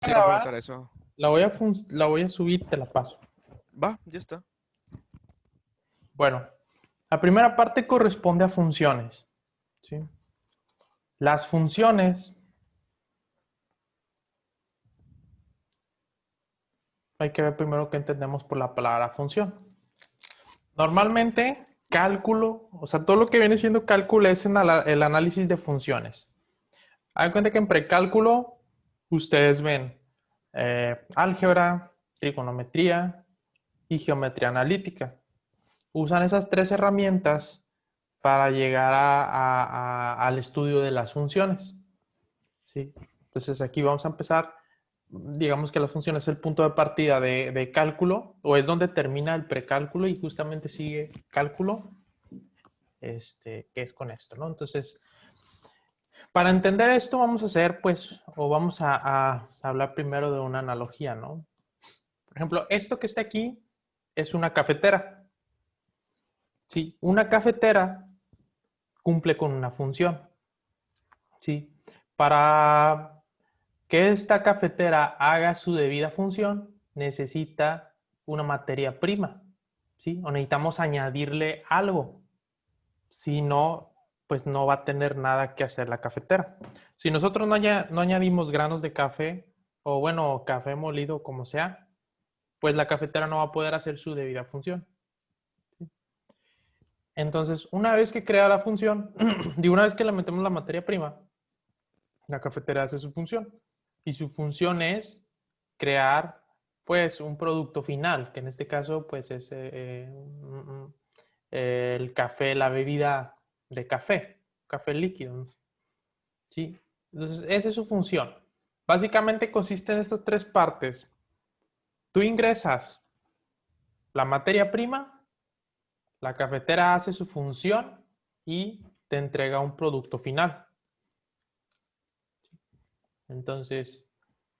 Te iba a preguntar Grabar, eso. la voy a subir, te la paso. Va, ya está. Bueno, la primera parte corresponde a funciones, ¿sí? Las funciones, hay que ver primero qué entendemos por la palabra función. Normalmente, cálculo, o sea, todo lo que viene siendo cálculo es en el análisis de funciones. Hay cuenta que en precálculo ustedes ven álgebra, trigonometría y geometría analítica. Usan esas tres herramientas para llegar al estudio de las funciones, ¿sí? Entonces aquí vamos a empezar, digamos que la función es el punto de partida de cálculo, o es donde termina el precálculo y justamente sigue cálculo, que es con esto, ¿no? Entonces, para entender esto vamos a hacer, pues, o vamos a hablar primero de una analogía, ¿no? Por ejemplo, esto que está aquí es una cafetera. Sí, una cafetera cumple con una función. Sí, para que esta cafetera haga su debida función, necesita una materia prima, ¿sí? O necesitamos añadirle algo. Si no, pues no va a tener nada que hacer la cafetera. Si nosotros no añadimos granos de café, o bueno, café molido, como sea, pues la cafetera no va a poder hacer su debida función. Entonces, una vez que crea la función, de una vez que le metemos la materia prima, la cafetera hace su función. Y su función es crear, pues, un producto final, que en este caso, pues, es el café, la bebida de café, café líquido, ¿sí? Entonces, esa es su función. Básicamente consiste en estas tres partes. Tú ingresas la materia prima, la cafetera hace su función y te entrega un producto final. Entonces,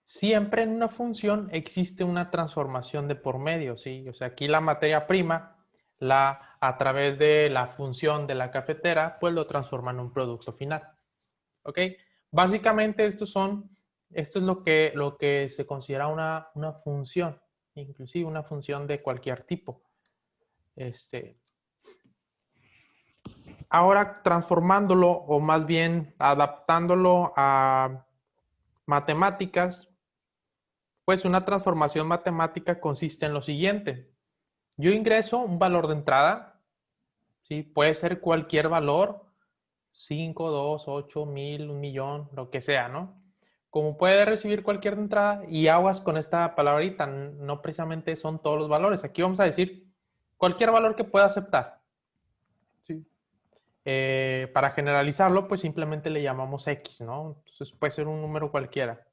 siempre en una función existe una transformación de por medio, ¿sí? O sea, aquí la materia prima, a través de la función de la cafetera, pues lo transforma en un producto final, ¿ok? Básicamente esto es lo que se considera una función, inclusive una función de cualquier tipo. Ahora transformándolo o más bien adaptándolo a matemáticas, pues una transformación matemática consiste en lo siguiente. Yo ingreso un valor de entrada, ¿sí? Puede ser cualquier valor, 5, 2, 8, 1000, 1,000,000, lo que sea, ¿no? Como puede recibir cualquier entrada y aguas con esta palabrita, no precisamente son todos los valores. Aquí vamos a decir cualquier valor que pueda aceptar, ¿sí? Para generalizarlo, pues simplemente le llamamos X, ¿no? Entonces puede ser un número cualquiera.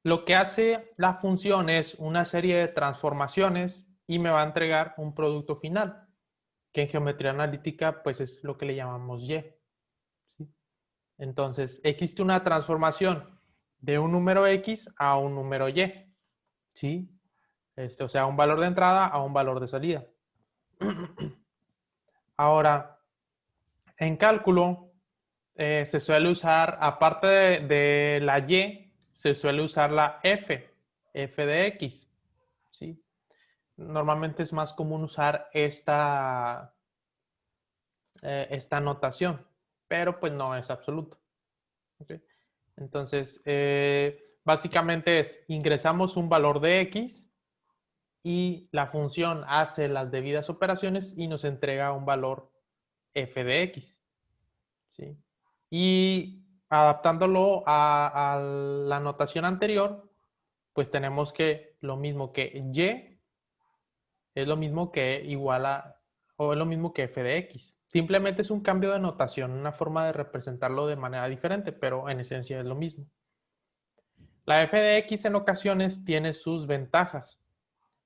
Lo que hace la función es una serie de transformaciones y me va a entregar un producto final, que en geometría analítica pues es lo que le llamamos Y, ¿sí? Entonces, existe una transformación de un número X a un número Y, ¿sí? O sea, un valor de entrada a un valor de salida. Ahora, en cálculo se suele usar, aparte de la Y, se suele usar la F de X, ¿sí? Normalmente es más común usar esta notación, pero pues no es absoluto. ¿Okay? Entonces, básicamente es, ingresamos un valor de X y la función hace las debidas operaciones y nos entrega un valor f de X, ¿sí? Y adaptándolo a la notación anterior, pues tenemos que lo mismo que Y es lo mismo que igual a, o es lo mismo que f de x. Simplemente es un cambio de notación, una forma de representarlo de manera diferente, pero en esencia es lo mismo. La f de x en ocasiones tiene sus ventajas.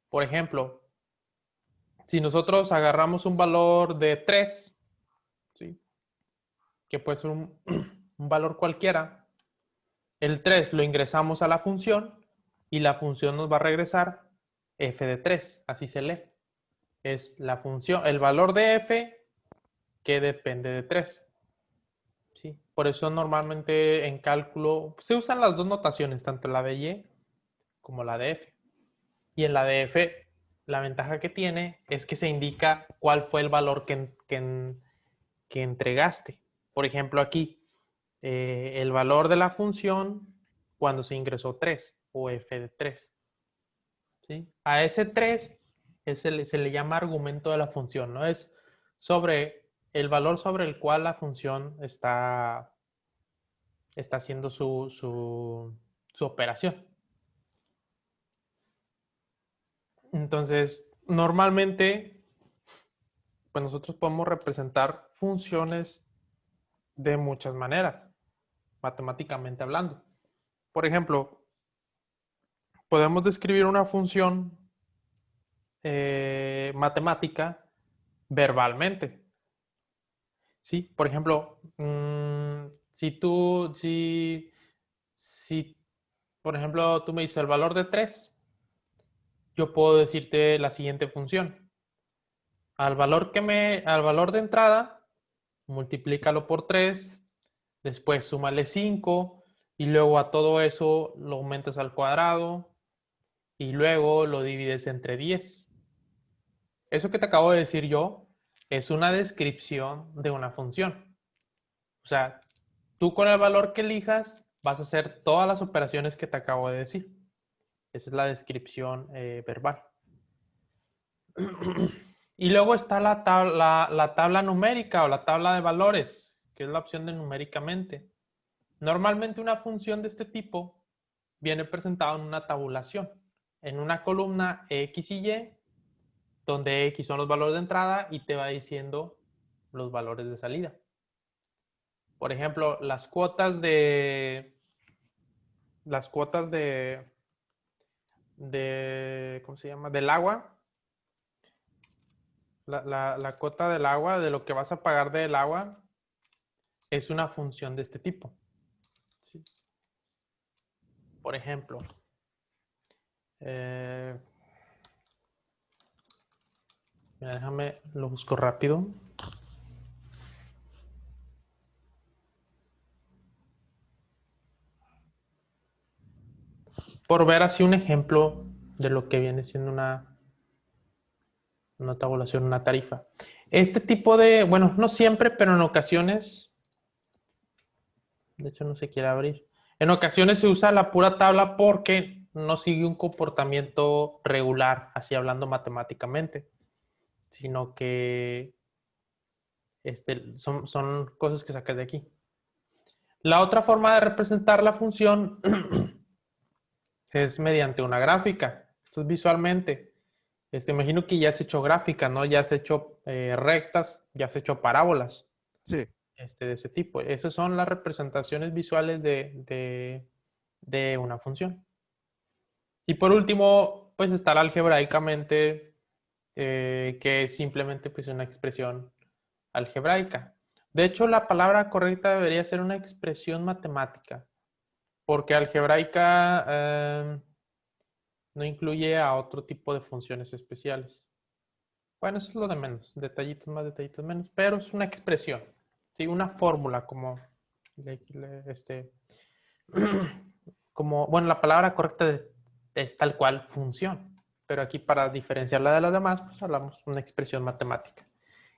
Por ejemplo, si nosotros agarramos un valor de 3, ¿sí? Que puede ser un valor cualquiera, el 3 lo ingresamos a la función y la función nos va a regresar f de 3, así se lee. Es la función, el valor de f que depende de 3. ¿sí? Por eso normalmente en cálculo se usan las dos notaciones, tanto la de Y como la de F. Y en la de F, la ventaja que tiene es que se indica cuál fue el valor que entregaste. Por ejemplo, aquí, el valor de la función cuando se ingresó 3 o F de 3. ¿Sí? A ese 3 se le llama argumento de la función, ¿no? Es sobre el valor sobre el cual la función está haciendo su operación. Entonces, normalmente, pues nosotros podemos representar funciones de muchas maneras, matemáticamente hablando. Por ejemplo, podemos describir una función matemática verbalmente. ¿Sí? Por ejemplo, si, por ejemplo, tú me dices el valor de 3, yo puedo decirte la siguiente función. Al valor de entrada, multiplícalo por 3, después súmale 5 y luego a todo eso lo aumentas al cuadrado y luego lo divides entre 10. Eso que te acabo de decir yo es una descripción de una función. O sea, tú con el valor que elijas vas a hacer todas las operaciones que te acabo de decir. Esa es la descripción verbal. Y luego está la tabla numérica o la tabla de valores, que es la opción de numéricamente. Normalmente una función de este tipo viene presentada en una tabulación, en una columna X y Y, donde X son los valores de entrada y te va diciendo los valores de salida. Por ejemplo, las cuotas de ¿cómo se llama? Del agua. La cuota del agua, de lo que vas a pagar del agua, es una función de este tipo. ¿Sí? Por ejemplo, mira, déjame, lo busco rápido. Por ver así un ejemplo de lo que viene siendo una tabulación, una tarifa. Este tipo de, bueno, no siempre, pero en ocasiones, de hecho no se quiere abrir. En ocasiones se usa la pura tabla porque no sigue un comportamiento regular, así hablando matemáticamente, sino que son cosas que sacas de aquí. La otra forma de representar la función es mediante una gráfica. Esto es visualmente. Imagino que ya has hecho gráficas, ¿no? Ya has hecho rectas, ya has hecho parábolas. Sí. De ese tipo. Esas son las representaciones visuales de una función. Y por último, pues está algebraicamente, que es simplemente pues, una expresión algebraica. De hecho, la palabra correcta debería ser una expresión matemática, porque algebraica no incluye a otro tipo de funciones especiales. Bueno, eso es lo de menos, detallitos más, detallitos menos, pero es una expresión, ¿sí? Una fórmula como, bueno, la palabra correcta es tal cual función, pero aquí para diferenciarla de las demás, pues hablamos de una expresión matemática,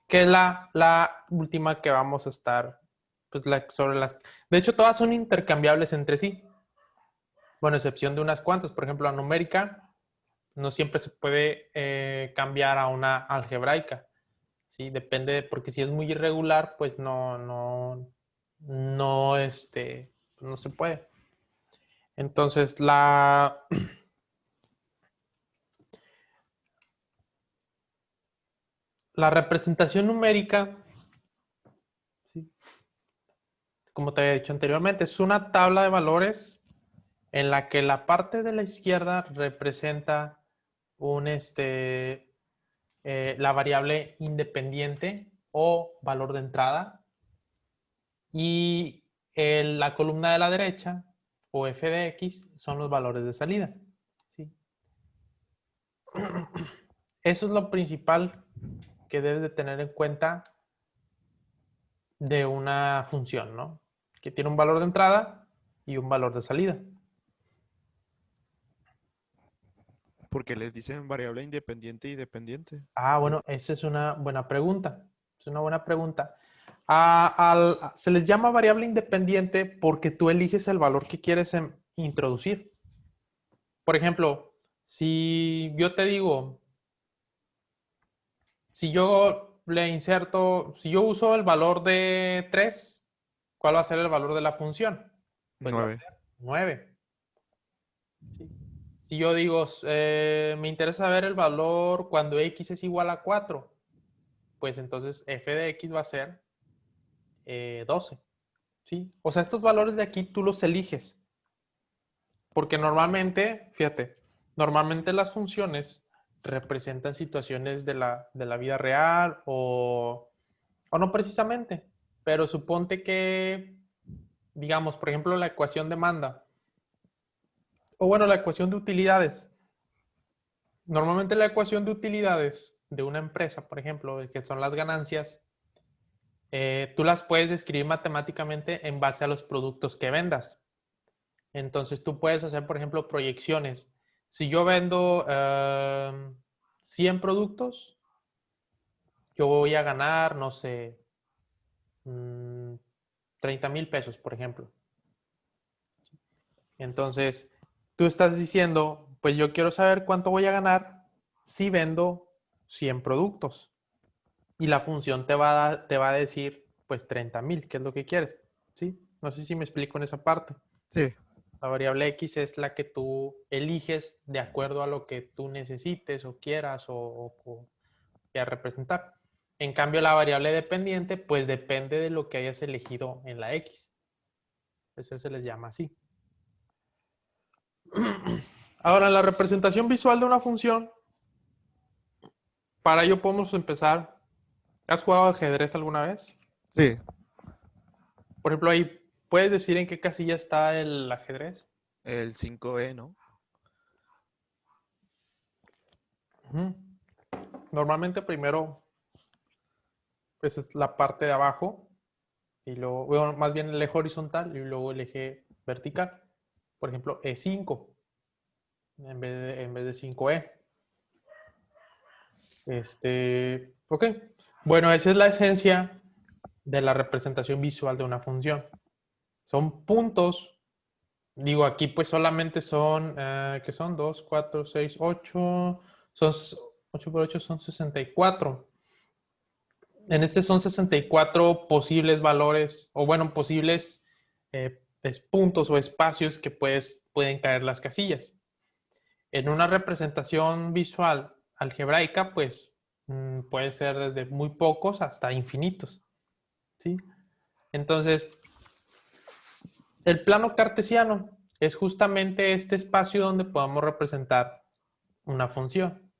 que es la última que vamos a estar, pues sobre las, de hecho todas son intercambiables entre sí, bueno, excepción de unas cuantas, por ejemplo, la numérica no siempre se puede cambiar a una algebraica. Sí, depende, porque si es muy irregular, pues no se puede. Entonces, la representación numérica, ¿sí? Como te había dicho anteriormente, es una tabla de valores en la que la parte de la izquierda representa la variable independiente o valor de entrada y la columna de la derecha o f de x son los valores de salida. ¿Sí? Eso es lo principal que debes de tener en cuenta de una función, ¿no? Que tiene un valor de entrada y un valor de salida. Porque les dicen variable independiente y dependiente. Ah, bueno, esa es una buena pregunta. Es una buena pregunta. Se les llama variable independiente porque tú eliges el valor que quieres introducir. Por ejemplo, si yo te digo, si yo le inserto, si yo uso el valor de 3, ¿cuál va a ser el valor de la función? Pues va a 9. ser 9. ¿Sí? Si yo digo, me interesa saber el valor cuando x es igual a 4, pues entonces f de x va a ser 12. ¿Sí? O sea, estos valores de aquí tú los eliges. Porque normalmente, fíjate, normalmente las funciones representan situaciones de la vida real o no precisamente. Pero suponte que, digamos, por ejemplo, la ecuación de demanda, o bueno, la ecuación de utilidades. Normalmente la ecuación de utilidades de una empresa, por ejemplo, que son las ganancias, tú las puedes describir matemáticamente en base a los productos que vendas. Entonces tú puedes hacer, por ejemplo, proyecciones. Si yo vendo 100 productos, yo voy a ganar, no sé, 30,000 pesos, por ejemplo. Entonces, tú estás diciendo, pues yo quiero saber cuánto voy a ganar si vendo 100 productos. Y la función te va a decir, pues 30,000, ¿qué es lo que quieres? ¿Sí? No sé si me explico en esa parte. Sí. La variable X es la que tú eliges de acuerdo a lo que tú necesites o quieras o quieras representar. En cambio, la variable dependiente, pues depende de lo que hayas elegido en la X. Eso se les llama así. Ahora, la representación visual de una función, para ello podemos empezar. ¿Has jugado ajedrez alguna vez? Sí. Por ejemplo, ahí puedes decir en qué casilla está el ajedrez. El 5E, ¿no? Ujú. Normalmente primero, pues es la parte de abajo y luego, bueno, más bien el eje horizontal y luego el eje vertical. Por ejemplo, E5 en vez de 5E. Ok. Bueno, esa es la esencia de la representación visual de una función. Son puntos. Digo, aquí pues solamente son, ¿qué son? 2, 4, 6, 8. Son 8 por 8 son 64. En este son 64 posibles valores, o bueno, posibles puntos o espacios que pueden caer las casillas. En una representación visual algebraica, pues puede ser desde muy pocos hasta infinitos. ¿Sí? Entonces, el plano cartesiano es justamente este espacio donde podemos representar una función.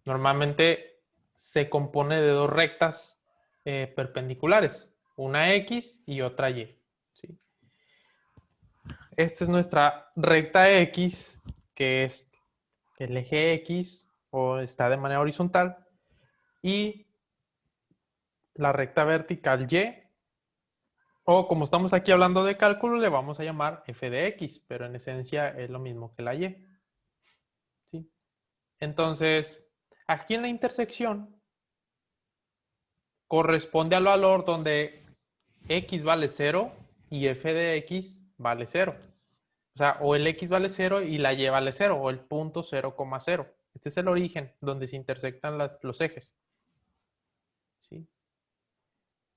Normalmente se compone de dos rectas perpendiculares, una X y otra Y. ¿Sí? Esta es nuestra recta X, que es el eje X o está de manera horizontal, y la recta vertical Y, o como estamos aquí hablando de cálculo, le vamos a llamar f de X, pero en esencia es lo mismo que la Y. ¿Sí? Entonces, aquí en la intersección corresponde al valor donde X vale 0 y f de X vale 0. O sea, o el X vale 0 y la Y vale 0, o el punto 0,0. Este es el origen donde se intersectan los ejes. ¿Sí?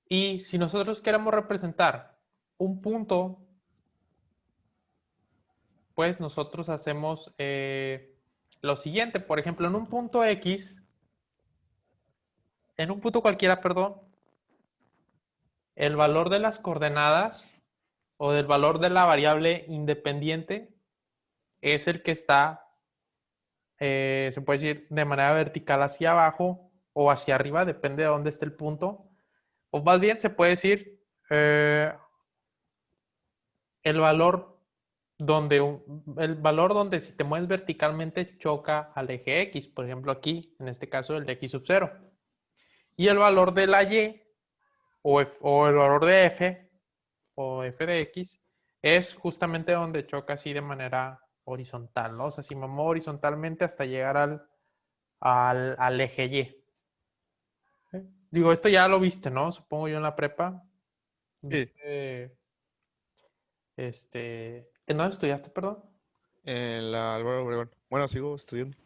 Y si nosotros queremos representar un punto, pues nosotros hacemos lo siguiente. Por ejemplo, en un punto X, en un punto cualquiera, perdón, el valor de las coordenadas o del valor de la variable independiente es el que está, se puede decir, de manera vertical hacia abajo o hacia arriba, depende de dónde esté el punto. O más bien se puede decir el valor el valor donde si te mueves verticalmente choca al eje X, por ejemplo aquí, en este caso el de X sub 0. Y el valor de la Y o el valor de f o f de x es justamente donde choca así de manera horizontal, ¿no? O sea, si me muevo horizontalmente hasta llegar al eje Y. Digo, esto ya lo viste, ¿no? Supongo yo en la prepa. Sí, Viste, ¿en dónde estudiaste, perdón? en la Álvaro Obregón. Bueno, sigo estudiando.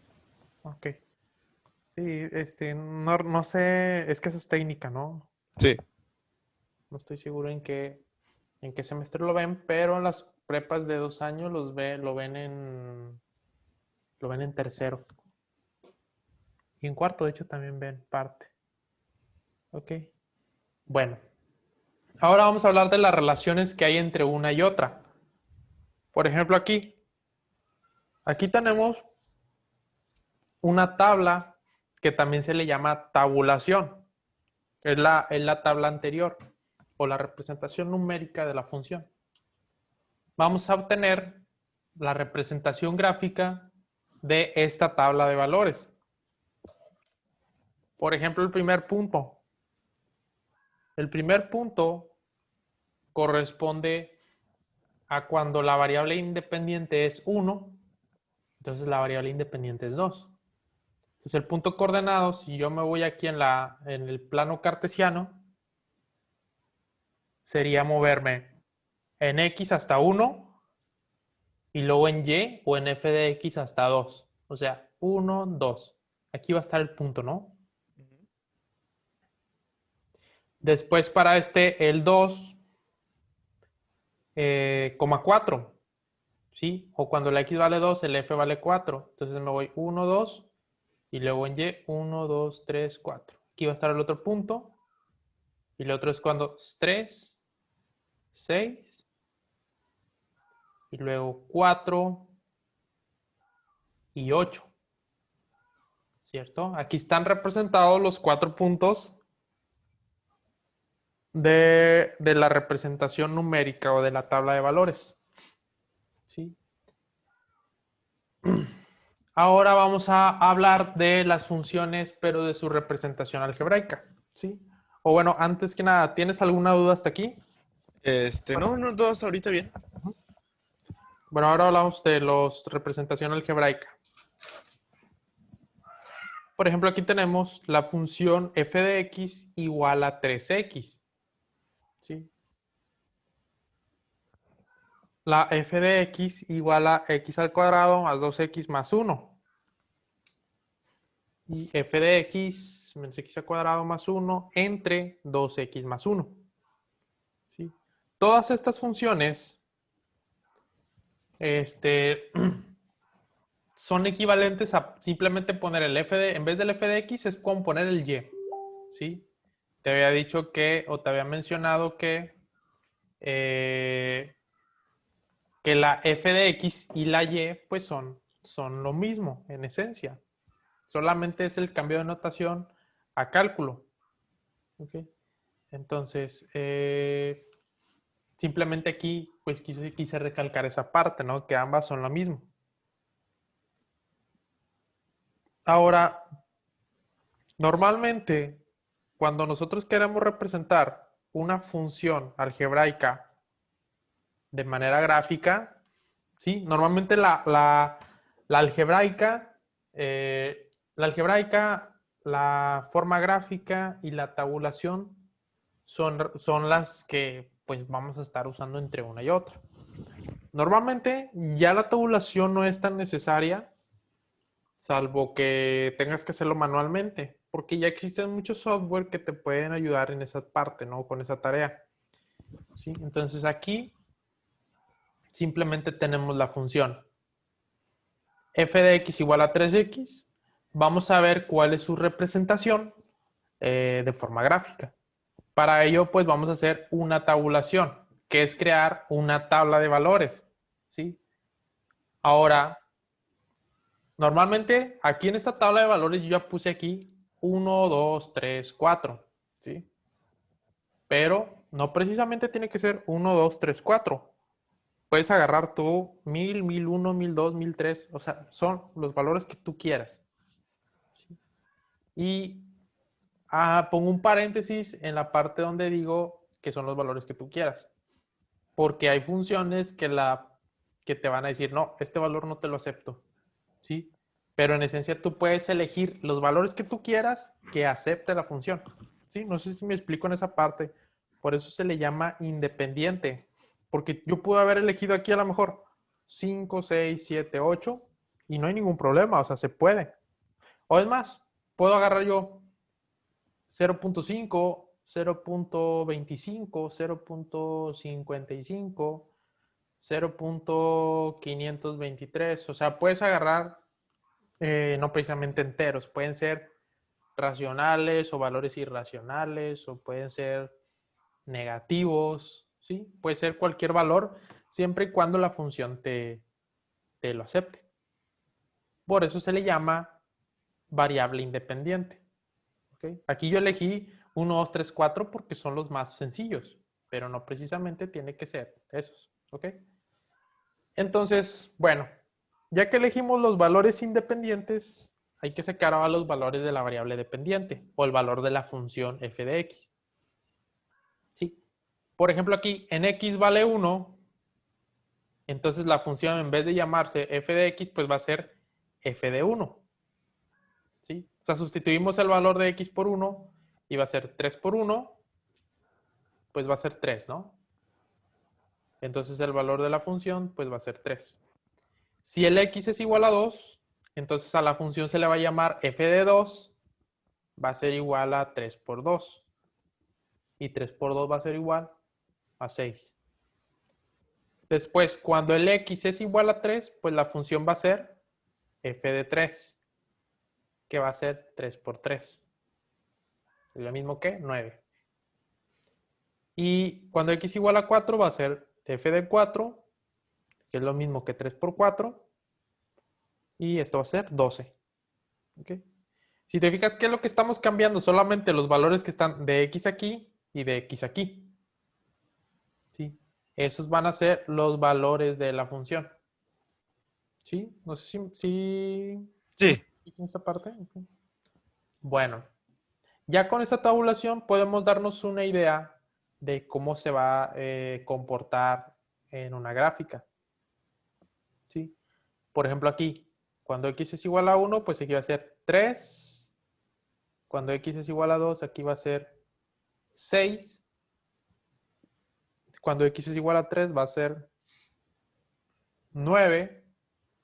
Ok. Sí, no sé, es que esa es técnica, ¿no? Sí, No estoy seguro en qué semestre lo ven, pero en las prepas de 2 años lo ven en tercero. Y en cuarto, de hecho, también ven parte. Ok. Bueno, ahora vamos a hablar de las relaciones que hay entre una y otra. Por ejemplo, aquí tenemos una tabla que también se le llama tabulación. Es la tabla anterior o la representación numérica de la función. Vamos a obtener la representación gráfica de esta tabla de valores. Por ejemplo, el primer punto. El primer punto corresponde a cuando la variable independiente es 1, entonces la variable independiente es 2. Entonces el punto coordenado, si yo me voy aquí en el plano cartesiano, sería moverme en x hasta 1 y luego en y o en f de x hasta 2. O sea, 1, 2. Aquí va a estar el punto, ¿no? ujú, Después para el 2, 4. ¿Sí? O cuando la x vale 2, el f vale 4. Entonces me voy 1, 2 y luego en y 1, 2, 3, 4. Aquí va a estar el otro punto. Y el otro es cuando 3, 6 y luego 4 y 8. ¿Cierto? Aquí están representados los 4 puntos de la representación numérica o de la tabla de valores. ¿Sí? Ahora vamos a hablar de las funciones, pero de su representación algebraica. ¿Sí? O bueno, antes que nada, ¿tienes alguna duda hasta aquí? no, todo hasta ahorita bien. Bueno, ahora hablamos de la representación algebraica. Por ejemplo, aquí tenemos la función f de x igual a 3x. ¿Sí? La f de x igual a x al cuadrado más 2x más 1. Y f de x menos x al cuadrado más 1 entre 2x más 1. ¿Sí? Todas estas funciones son equivalentes a simplemente poner el en vez del f de x es como poner el y. ¿Sí? Te había dicho o te había mencionado eh, que la f de x y la y pues son lo mismo en esencia. Solamente es el cambio de notación a cálculo. ¿Okay? Entonces, simplemente aquí pues quise recalcar esa parte, ¿no? Que ambas son lo mismo. Ahora, normalmente, cuando nosotros queremos representar una función algebraica de manera gráfica, ¿sí? Normalmente la algebraica, la forma gráfica y la tabulación son las que pues vamos a estar usando entre una y otra. Normalmente ya la tabulación no es tan necesaria, salvo que tengas que hacerlo manualmente, porque ya existen muchos software que te pueden ayudar en esa parte, ¿no? Con esa tarea. ¿Sí? Entonces aquí simplemente tenemos la función f de x igual a 3x. Vamos a ver cuál es su representación de forma gráfica. Para ello, pues vamos a hacer una tabulación, que es crear una tabla de valores. ¿Sí? Ahora, normalmente aquí en esta tabla de valores yo ya puse aquí 1, 2, 3, 4. ¿Sí? Pero no precisamente tiene que ser 1, 2, 3, 4. Puedes agarrar tú 1000, 1001, 1002, 1003. O sea, son los valores que tú quieras. ¿Sí? Y Pongo un paréntesis en la parte donde digo que son los valores que tú quieras. Porque hay funciones que te van a decir, no, este valor no te lo acepto. ¿Sí? Pero en esencia tú puedes elegir los valores que tú quieras que acepte la función. ¿Sí? No sé si me explico en esa parte. Por eso se le llama independiente. Porque yo pude haber elegido aquí a lo mejor 5, 6, 7, 8 y no hay ningún problema, o sea, se puede. O es más, puedo agarrar yo 0.5, 0.25, 0.55, 0.523. O sea, puedes agarrar no precisamente enteros, pueden ser racionales o valores irracionales o pueden ser negativos, ¿sí? Puede ser cualquier valor siempre y cuando la función te lo acepte. Por eso se le llama variable independiente. ¿Okay? Aquí yo elegí 1, 2, 3, 4 porque son los más sencillos, pero no precisamente tiene que ser esos. ¿Ok? Entonces, bueno, ya que elegimos los valores independientes, hay que sacar ahora los valores de la variable dependiente o el valor de la función f de x. ¿Sí? Por ejemplo, aquí en x vale 1, entonces la función en vez de llamarse f de x, pues va a ser f de 1. ¿Sí? O sea, sustituimos el valor de x por 1 y va a ser 3 por 1, pues va a ser 3, ¿no? Entonces el valor de la función pues va a ser 3. Si el x es igual a 2, entonces a la función se le va a llamar f de 2, va a ser igual a 3 por 2. Y 3 por 2 va a ser igual a 6. Después, cuando el x es igual a 3, pues la función va a ser f de 3, que va a ser 3 por 3. Es lo mismo que 9. Y cuando x igual a 4 va a ser f de 4, que es lo mismo que 3 por 4. Y esto va a ser 12. ¿Okay? Si te fijas, ¿qué es lo que estamos cambiando? Solamente los valores que están de x aquí y de x aquí. ¿Sí? Esos van a ser los valores de la función. ¿Sí? No sé si me Sí. explico en esta parte. Okay. Bueno, ya con esta tabulación podemos darnos una idea de cómo se va a comportar en una gráfica. ¿Sí? Por ejemplo, aquí, cuando x es igual a 1, pues aquí va a ser 3. Cuando x es igual a 2, aquí va a ser 6. Cuando x es igual a 3, va a ser 9.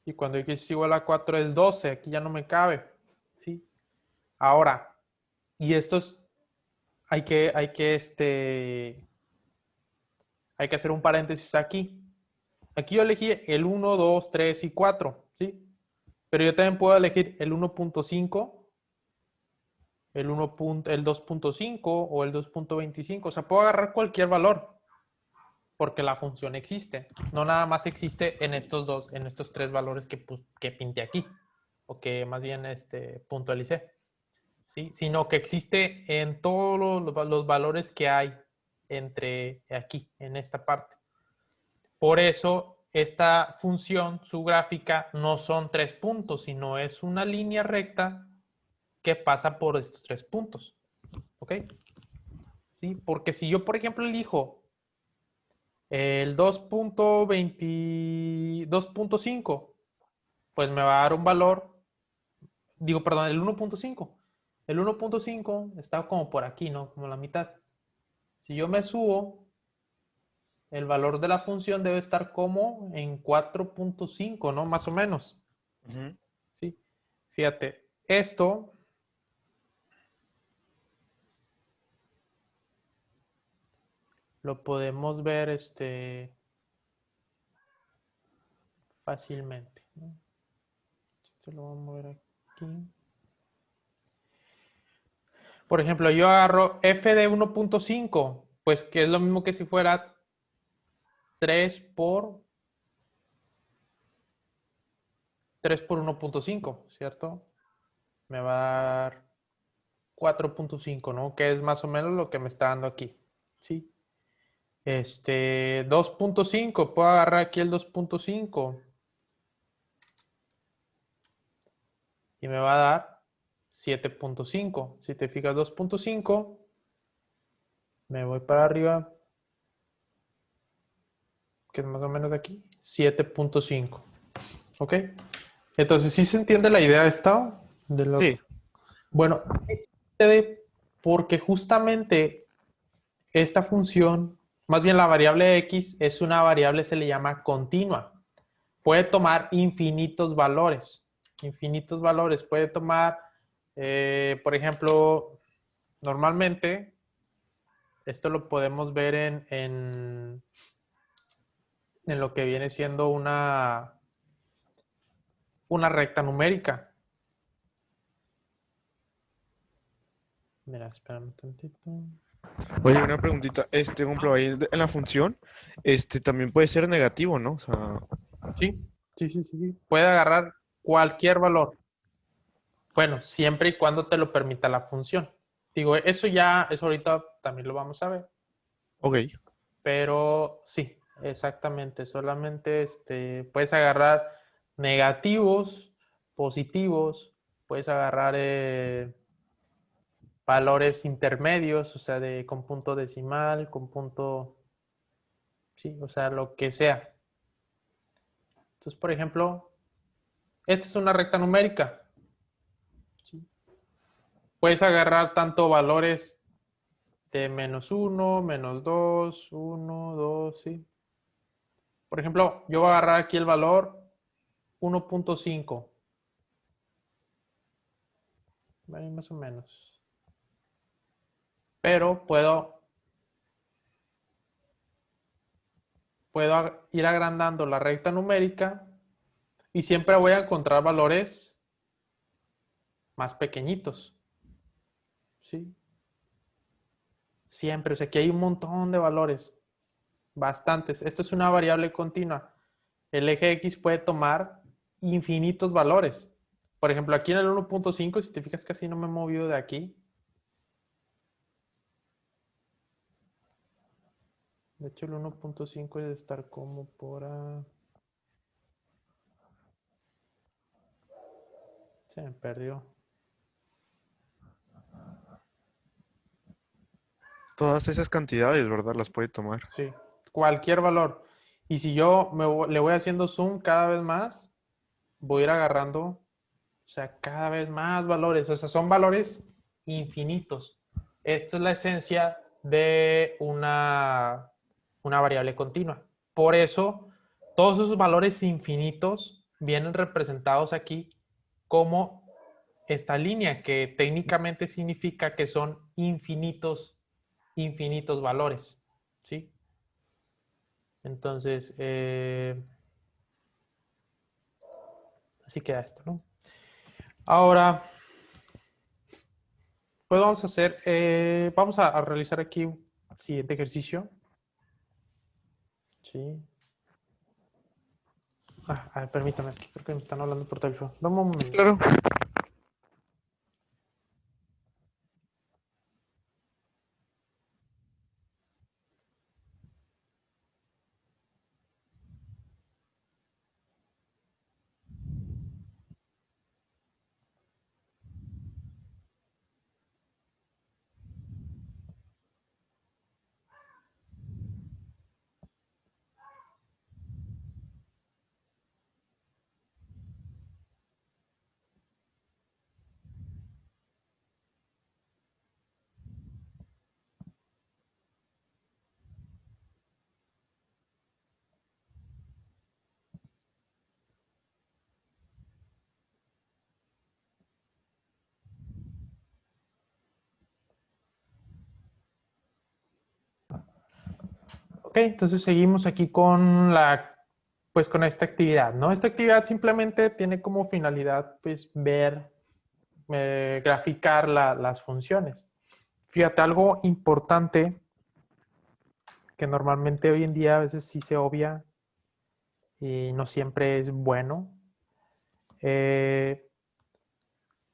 Y cuando x es igual a 4 es 12. Aquí ya no me cabe. ¿Sí? Ahora, y estos hay que hacer un paréntesis aquí. Aquí yo elegí el 1, 2, 3 y 4. ¿Sí? Pero yo también puedo elegir el 1.5, el 2.5 o el 2.25. O sea, puedo agarrar cualquier valor porque la función existe. No nada más existe en estos tres valores que pinté aquí o que más bien puntualicé. ¿Sí? Sino que existe en todos los valores que hay entre aquí, en esta parte. Por eso esta función, su gráfica, no son 3 puntos, sino es una línea recta que pasa por estos 3 puntos. ¿Ok? ¿Sí? Porque si yo, por ejemplo, elijo el 2.5, pues me va a dar un valor, digo, perdón, el 1.5. El 1.5 está como por aquí, ¿no? Como la mitad. Si yo me subo, el valor de la función debe estar como en 4.5, ¿no? Más o menos. Ujú. ¿Sí? Fíjate, esto lo podemos ver fácilmente, ¿no? Esto lo vamos a mover aquí. Por ejemplo, yo agarro f de 1.5, pues que es lo mismo que si fuera 3 por 1.5, ¿cierto? Me va a dar 4.5, ¿no? Que es más o menos lo que me está dando aquí, ¿sí? 2.5, puedo agarrar aquí el 2.5 y me va a dar 7.5. Si te fijas, 2.5, me voy para arriba, que es más o menos de aquí, 7.5. ¿Ok? Entonces, ¿sí se entiende la idea esta? De lo... Sí, Bueno, eso sucede porque justamente esta función, más bien la variable x, es una variable, se le llama continua. Puede tomar infinitos valores. Infinitos valores. Puede tomar, por ejemplo, normalmente, esto lo podemos ver en lo que viene siendo una recta numérica. Mira, espérame un tantito. oye, una preguntita, por ejemplo, ahí en la función, también puede ser negativo, ¿no? O sea, Sí, sí, sí, sí. Puede agarrar cualquier valor. Bueno, siempre y cuando te lo permita la función. Digo, eso ahorita también lo vamos a ver. ok, Pero sí, exactamente. Solamente puedes agarrar negativos, positivos, puedes agarrar valores intermedios, o sea, con punto decimal, con punto, sí, o sea, lo que sea. Entonces, por ejemplo, esta es una recta numérica. ¿Sí? Puedes agarrar tanto valores de -1, -2, 1, 2, ¿sí? Por ejemplo, yo voy a agarrar aquí el valor 1.5, más o menos. Pero puedo ir agrandando la recta numérica y siempre voy a encontrar valores más pequeñitos. ¿Sí? Siempre, o sea, aquí hay un montón de valores, bastantes. Esto es una variable continua. El eje X puede tomar infinitos valores. Por ejemplo, aquí en el 1.5, si te fijas, casi no me he movido de aquí. De hecho, el 1.5 es estar como por... Se me perdió. todas esas cantidades, ¿verdad? Las puede tomar. Sí, cualquier valor. Y si yo le voy haciendo zoom cada vez más, voy a ir agarrando, o sea, cada vez más valores. O sea, son valores infinitos. Esto es la esencia de una variable continua. Por eso, todos esos valores infinitos vienen representados aquí como esta línea, que técnicamente significa que son infinitos, infinitos valores. ¿Sí? Entonces, así queda esto, ¿no? Ahora, pues vamos a realizar aquí un siguiente ejercicio. Sí. Permítame, es que creo que me están hablando por teléfono. Dame un momento. Claro. Ok, entonces seguimos aquí con pues con esta actividad, ¿no? Esta actividad simplemente tiene como finalidad, pues, graficar las funciones. Fíjate, algo importante que normalmente hoy en día a veces sí se obvia y no siempre es bueno.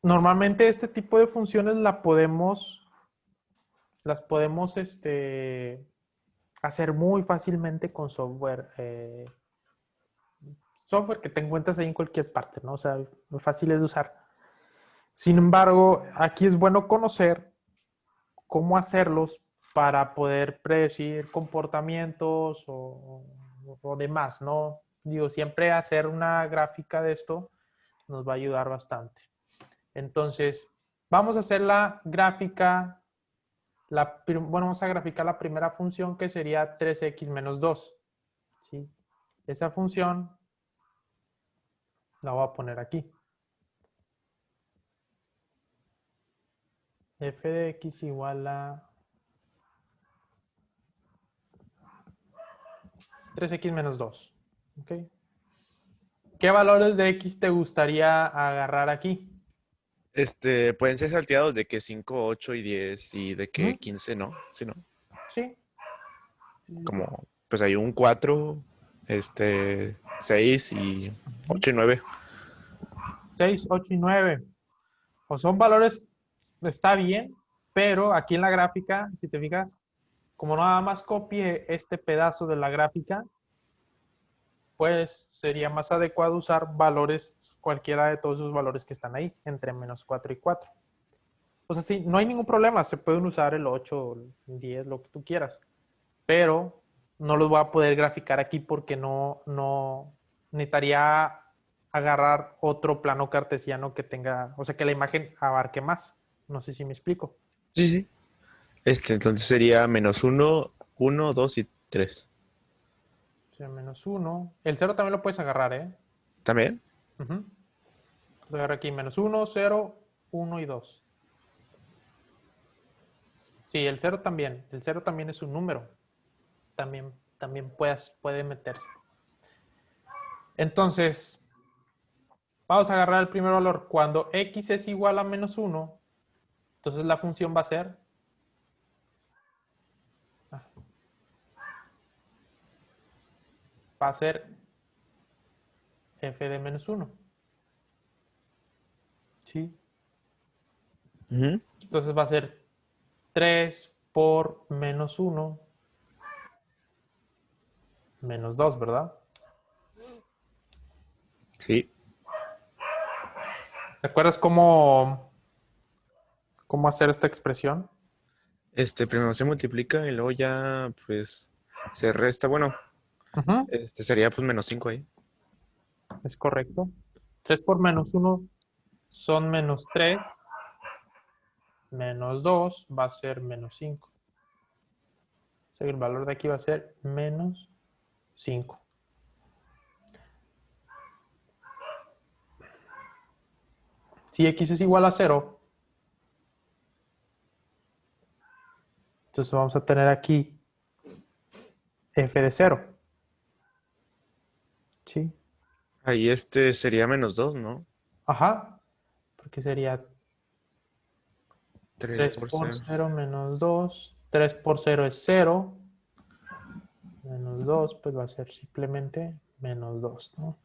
Normalmente este tipo de funciones las podemos hacer muy fácilmente con software que te encuentras ahí en cualquier parte, ¿no? O sea, muy fáciles de usar. Sin embargo, aquí es bueno conocer cómo hacerlos para poder predecir comportamientos o demás, ¿no? Digo, siempre hacer una gráfica de esto nos va a ayudar bastante. Entonces, vamos a hacer la gráfica, bueno, vamos a graficar la primera función que sería 3x menos 2. ¿Sí? Esa función la voy a poner aquí. F de x igual a 3x menos 2. ¿Ok? ¿Qué valores de x te gustaría agarrar aquí? Pueden ser salteados de que 5, 8 y 10 y de ¿Mm? que 15, ¿no? Sí, ¿no? Sí. Sí, sí, sí. Como, pues hay un 4, 6 y 8 y 9. 6, 8 y 9. O son valores, está bien, pero aquí en la gráfica, si te fijas, como nada más copie este pedazo de la gráfica, pues sería más adecuado usar valores, cualquiera de todos esos valores que están ahí, entre menos 4 y 4. O sea, sí, no hay ningún problema, se pueden usar el 8, el 10, lo que tú quieras, pero no los voy a poder graficar aquí porque no necesitaría agarrar otro plano cartesiano que tenga, o sea, que la imagen abarque más. No sé si me explico. Sí, sí. Entonces sería menos uno, uno, 2 y 3. O sea, menos 1. El cero también lo puedes agarrar, ¿eh? ¿También? Puedes agarrar aquí menos 1, 0, 1 y 2. Sí, el cero también. El cero también es un número. También puede meterse. Entonces, vamos a agarrar el primer valor. Cuando x es igual a menos 1, entonces la función va a ser f de menos 1. ¿Sí? Ujú. Entonces va a ser 3 por menos 1 menos 2, ¿verdad? Sí. ¿Te acuerdas cómo hacer esta expresión? Primero se multiplica y luego ya, pues, se resta. Bueno, Ujú, sería pues menos 5 ahí. es correcto. 3 por menos 1 son menos 3. Menos 2 va a ser menos 5. O sea que el valor de aquí va a ser menos 5. Si x es igual a 0, entonces vamos a tener aquí f de 0. ¿Sí? Ahí sería menos 2, ¿no? Ajá. Porque sería 3 3 por por 0. 0 menos 2. 3 por 0 es 0. Menos 2, pues va a ser simplemente menos 2, ¿no?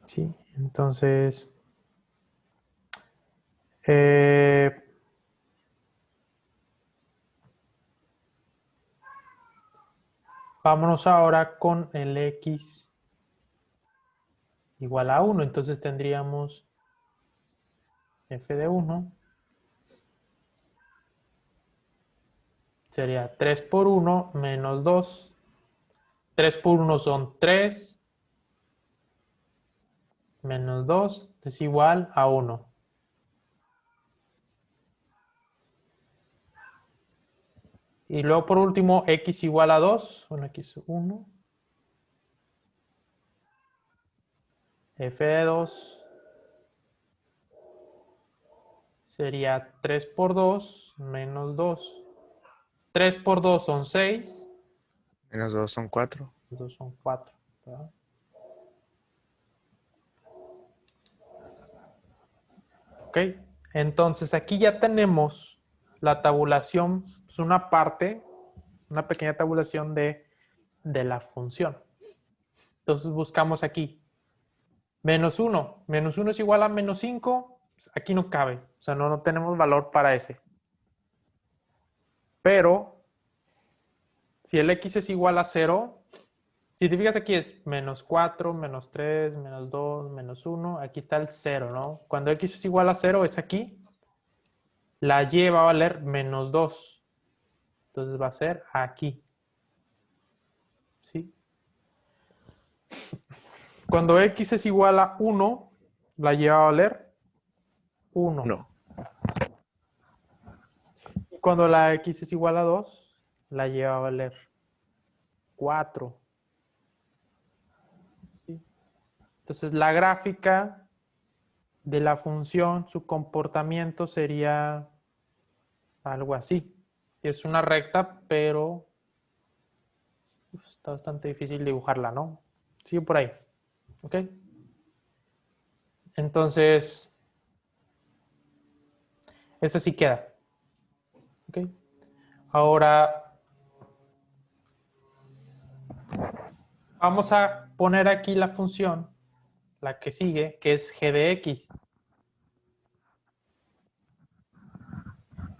Sí, entonces, eh, vámonos ahora con el x igual a 1. Entonces tendríamos f de 1 sería 3 por 1 menos 2. 3 por 1 son 3, menos 2 es igual a 1. Y luego por último, x igual a 2, bueno, x 1, f de 2 sería 3 por 2 menos 2. 3 por 2 son 6, Menos 2 son 4. 2 son 4. ¿Verdad? Ok, entonces aquí ya tenemos la tabulación, es una parte, una pequeña tabulación de la función. Entonces buscamos aquí menos 1. Menos 1 es igual a menos 5. Aquí no cabe, o sea, no tenemos valor para ese. Pero si el x es igual a 0, Si te fijas aquí es menos 4, menos 3, menos 2, menos 1. Aquí está el 0, ¿no? Cuando x es igual a 0 es aquí. La y va a valer menos 2. Entonces va a ser aquí. ¿Sí? Cuando x es igual a 1, la y va a valer 1. No. Y cuando la x es igual a 2, la y va a valer 4. ¿Sí? Entonces la gráfica de la función, su comportamiento sería algo así. Es una recta, pero está bastante difícil dibujarla, ¿no? Sigue por ahí. ¿Ok? Entonces, esa sí queda. ¿Ok? Ahora, vamos a poner aquí la función, la que sigue, que es g de x.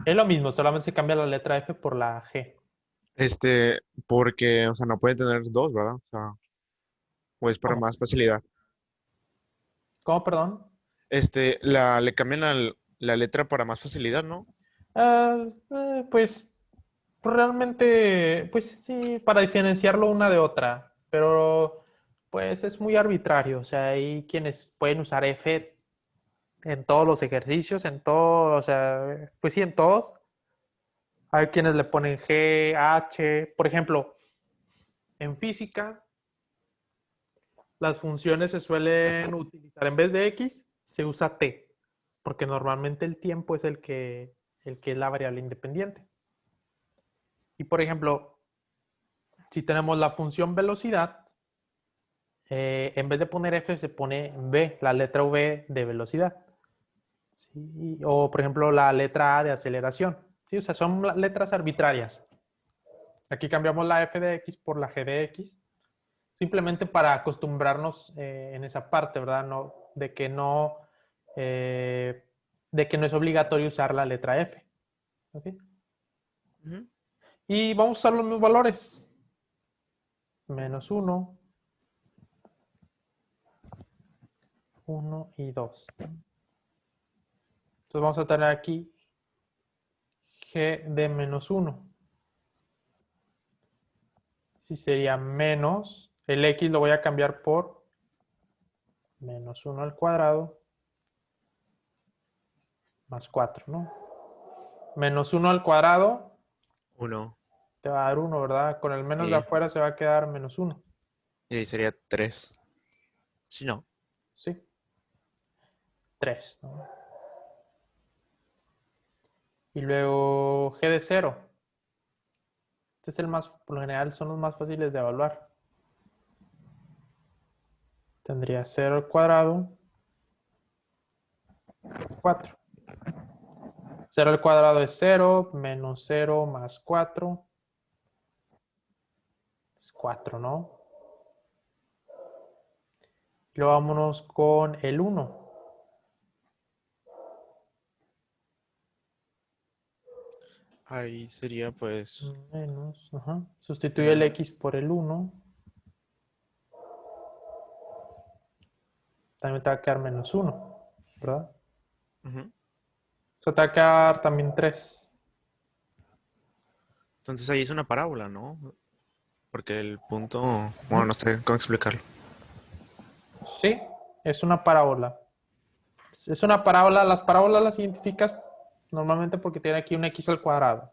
Es lo mismo, solamente se cambia la letra f por la g. Porque, o sea, no puede tener dos, ¿verdad? O sea, o es para ¿Cómo? más facilidad. ¿Cómo, perdón? Le cambian la letra para más facilidad, ¿no? Pues realmente, pues sí, para diferenciarlo una de otra, pero pues es muy arbitrario. O sea, hay quienes pueden usar F en todos los ejercicios, en todo, o sea, pues sí, en todos. Hay quienes le ponen G, H. Por ejemplo, en física, las funciones se suelen utilizar en vez de X, se usa T, porque normalmente el tiempo es el que es la variable independiente. Y por ejemplo, si tenemos la función velocidad, en vez de poner F se pone V, la letra V de velocidad. ¿Sí? O por ejemplo la letra A de aceleración. ¿Sí? O sea, son letras arbitrarias. Aquí cambiamos la F de X por la G de X, simplemente para acostumbrarnos en esa parte, ¿verdad? No, eh, de que no es obligatorio usar la letra F. ¿Ok? Ujú. Y vamos a usar los mismos valores. Menos 1, 1 y 2. Entonces vamos a tener aquí g de menos 1. Si sería menos, el x lo voy a cambiar por menos 1 al cuadrado más 4, ¿no? Menos 1 al cuadrado Uno. te va a dar 1, ¿verdad? Con el menos de Y, afuera se va a quedar menos 1. y ahí sería tres. Si no. ¿Sí? 3, ¿no? Y luego g de 0. Este es el más, por lo general son los más fáciles de evaluar. Tendría 0 al cuadrado más 4. 0 al cuadrado es 0, menos 0 más 4 es 4, ¿no? Y luego vámonos con el 1. Ahí sería pues Menos, ajá. Sustituye el el... x por el 1. También te va a quedar menos 1, ¿verdad? Ujú. Eso te va a quedar también 3. Entonces ahí es una parábola, ¿no? Porque el punto, bueno, Ujú. no sé cómo explicarlo. Sí, es una parábola. Es una parábola. Las parábolas las identificas normalmente porque tiene aquí un x al cuadrado.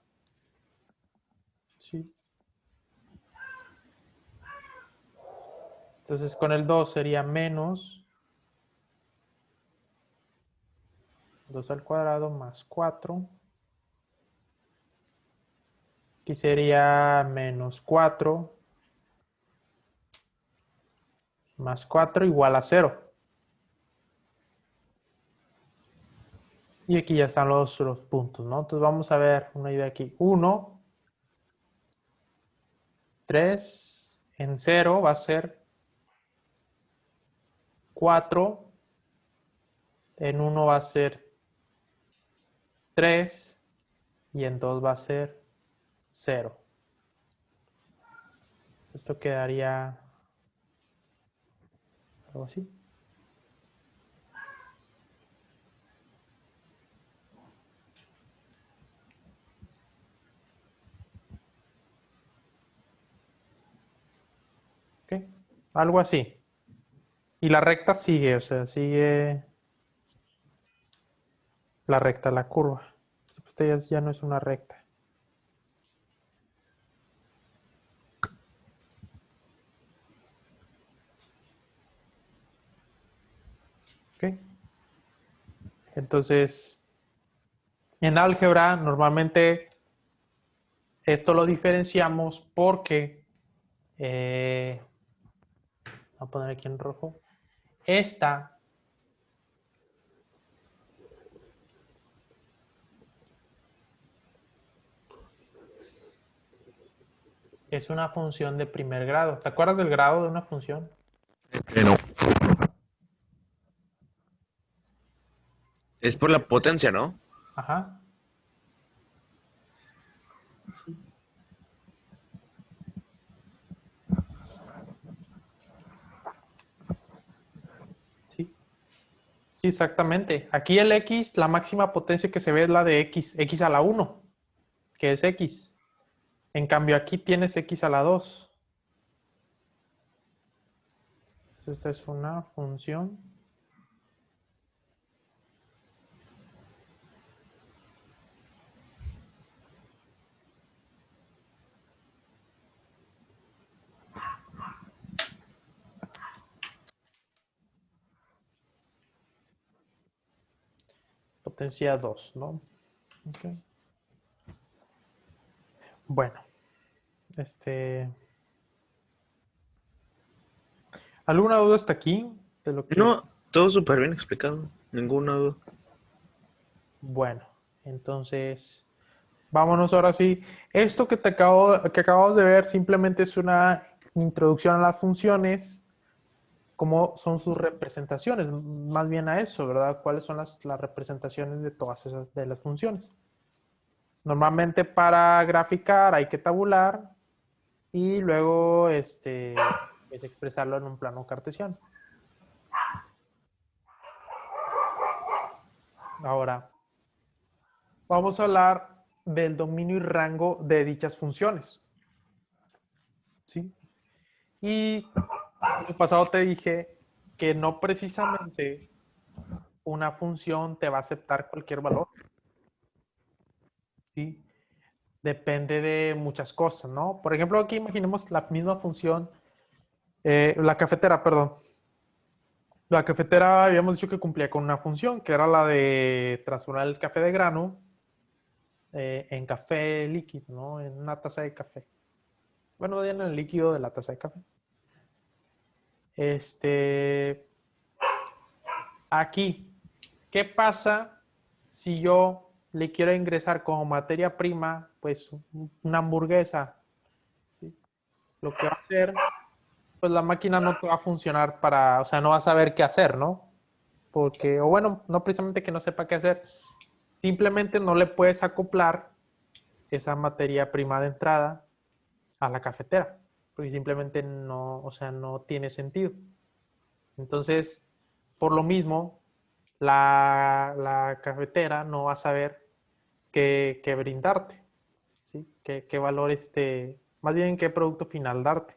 Sí. Entonces con el 2 sería menos 2 al cuadrado más 4. Aquí sería menos 4 más 4 igual a 0. Y aquí ya están los puntos, ¿no? Entonces vamos a ver una idea aquí. 1, 3, en 0 va a ser 4, en 1 va a ser 3 y en 2 va a ser 0. Esto quedaría algo así. ¿Ok? Algo así. Y la recta sigue, o sea, sigue la recta, la curva. Esta ya no es una recta. ¿Ok? Entonces, en álgebra normalmente esto lo diferenciamos porque, voy a poner aquí en rojo, esta es una función de primer grado. ¿Te acuerdas del grado de una función? No. Es por la potencia, ¿no? Ajá. Sí. Sí, exactamente. Aquí el x, la máxima potencia que se ve es la de x a la 1, que es x. En cambio, aquí tienes x a la 2. Entonces, esta es una función. Potencia 2, ¿no? Okay. Bueno, ¿alguna duda hasta aquí de lo que? No, todo súper bien explicado. Ninguna duda. Bueno, entonces, vámonos ahora sí. Esto que que acabamos de ver simplemente es una introducción a las funciones, cómo son sus representaciones, más bien a eso, ¿verdad? ¿Cuáles son las representaciones de todas esas de las funciones? Normalmente para graficar hay que tabular y luego es expresarlo en un plano cartesiano. Ahora, vamos a hablar del dominio y rango de dichas funciones. ¿Sí? Y en el pasado te dije que no precisamente una función te va a aceptar cualquier valor. ¿Sí? Depende de muchas cosas, ¿no? Por ejemplo, aquí imaginemos la misma función, la cafetera, perdón. La cafetera habíamos dicho que cumplía con una función, que era la de transformar el café de grano en café líquido, ¿no? En una taza de café. Bueno, en el líquido de la taza de café. Aquí, ¿qué pasa si yo le quiero ingresar como materia prima, pues una hamburguesa? ¿Sí? Lo que va a hacer, pues la máquina no te va a funcionar para, o sea, no va a saber qué hacer, ¿no? Porque, o bueno, no precisamente que no sepa qué hacer, simplemente no le puedes acoplar esa materia prima de entrada a la cafetera, porque simplemente no, o sea, no tiene sentido. Entonces, por lo mismo, la cafetera no va a saber qué brindarte, ¿sí? Qué valor, más bien qué producto final darte.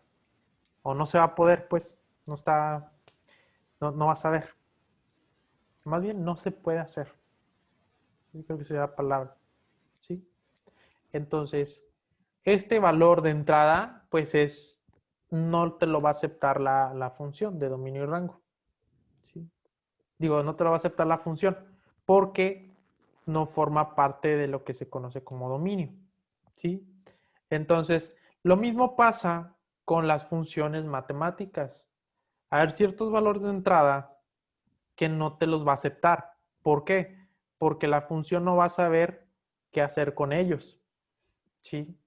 O no se va a poder, pues, no va a saber. Más bien no se puede hacer. Yo creo que sería la palabra, ¿sí? Entonces, este valor de entrada, pues no te lo va a aceptar la función de dominio y rango, ¿sí? Digo, no te lo va a aceptar la función porque no forma parte de lo que se conoce como dominio, ¿sí? Entonces, lo mismo pasa con las funciones matemáticas. A ver, ciertos valores de entrada que no te los va a aceptar. ¿Por qué? Porque la función no va a saber qué hacer con ellos, ¿sí?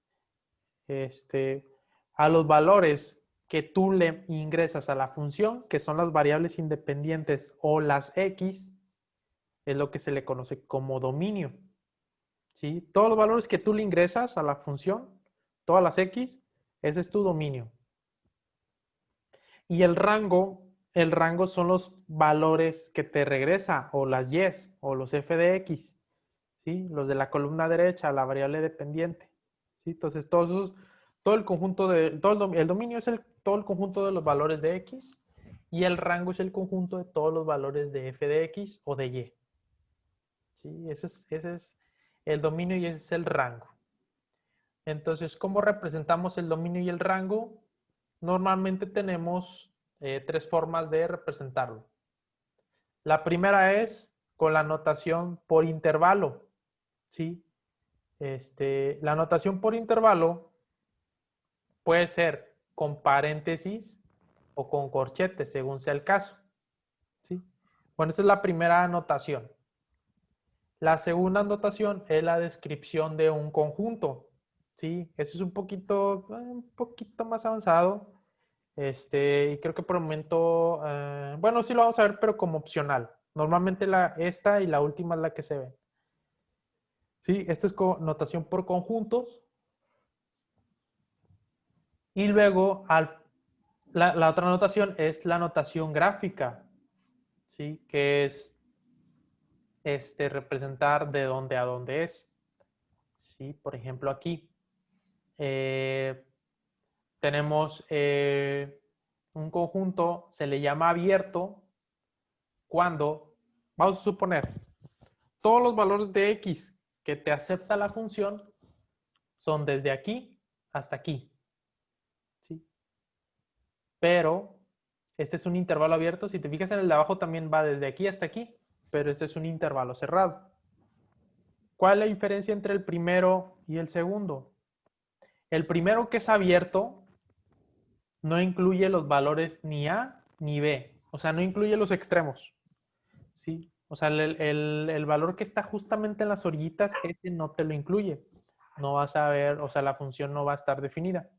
A los valores que tú le ingresas a la función, que son las variables independientes o las X, es lo que se le conoce como dominio, ¿sí? Todos los valores que tú le ingresas a la función, todas las X, ese es tu dominio. Y el rango el rango son los valores que te regresa, o las Y's, o los f de x, ¿sí? Los de la columna derecha, la variable dependiente, ¿sí? Entonces, todo el conjunto el dominio es todo el conjunto de los valores de x, y el rango es el conjunto de todos los valores de f de x o de y. ¿Sí? Ese es el dominio y ese es el rango. Entonces, ¿cómo representamos el dominio y el rango? Normalmente tenemos tres formas de representarlo. La primera es con la notación por intervalo, ¿sí? La notación por intervalo puede ser con paréntesis o con corchetes, según sea el caso, ¿sí? Bueno, esa es la primera notación. La segunda notación es la descripción de un conjunto, ¿sí? Eso es un poquito más avanzado. Y creo que por el momento, bueno, sí lo vamos a ver, pero como opcional. Normalmente esta y la última es la que se ve. Sí, esta es notación por conjuntos. Y luego la otra notación es la notación gráfica, ¿sí? Que es representar de dónde a dónde es. ¿Sí? Por ejemplo, aquí tenemos un conjunto, se le llama abierto cuando, vamos a suponer, todos los valores de x que te acepta la función son desde aquí hasta aquí, ¿sí? Pero este es un intervalo abierto. Si te fijas en el de abajo también va desde aquí hasta aquí, pero este es un intervalo cerrado. ¿Cuál es la diferencia entre el primero y el segundo? El primero, que es abierto, no incluye los valores ni A ni B. O sea, no incluye los extremos, ¿sí? O sea, el valor que está justamente en las orillitas, este no te lo incluye. No vas a ver, o sea, la función no va a estar definida.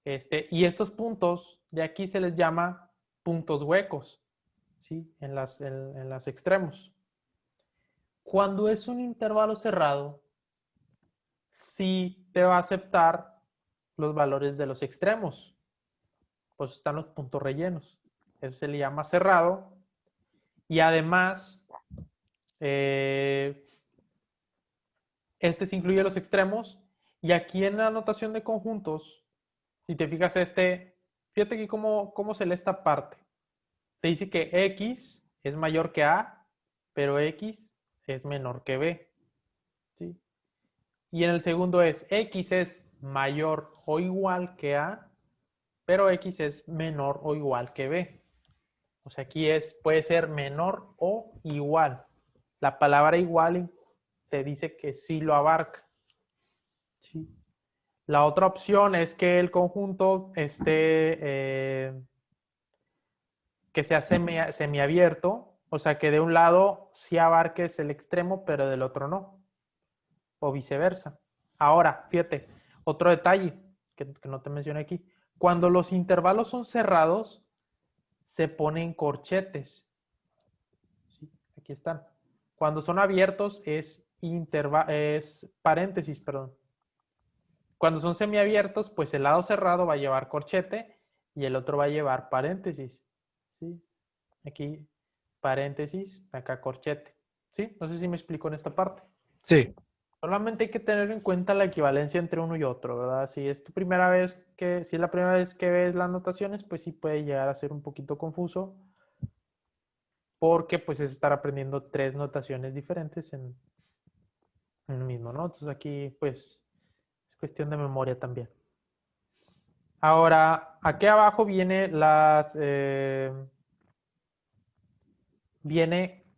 Y estos puntos de aquí se les llama puntos huecos, ¿sí? En los extremos. Cuando es un intervalo cerrado, sí te va a aceptar los valores de los extremos. Pues están los puntos rellenos. Eso se le llama cerrado. Y además, este se incluye los extremos. Y aquí en la notación de conjuntos, si te fijas fíjate aquí cómo se lee esta parte. Te dice que X es mayor que A, pero X es menor que B, ¿sí? Y en el segundo X es mayor o igual que A, pero X es menor o igual que B. O sea, aquí puede ser menor o igual. La palabra igual te dice que sí lo abarca, ¿sí? La otra opción es que el conjunto que sea semiabierto, o sea, que de un lado sí abarques el extremo, pero del otro no, o viceversa. Ahora, fíjate, otro detalle que no te mencioné aquí. Cuando los intervalos son cerrados, se ponen corchetes. ¿Sí? Aquí están. Cuando son abiertos es paréntesis, perdón. Cuando son semiabiertos, pues el lado cerrado va a llevar corchete y el otro va a llevar paréntesis, ¿sí? Aquí paréntesis, acá corchete, ¿sí? No sé si me explico en esta parte. Sí. Solamente hay que tener en cuenta la equivalencia entre uno y otro, ¿verdad? Si es la primera vez que ves las notaciones, pues sí puede llegar a ser un poquito confuso, porque pues es estar aprendiendo tres notaciones diferentes en el mismo, ¿no? Entonces aquí pues es cuestión de memoria también. Ahora, aquí abajo viene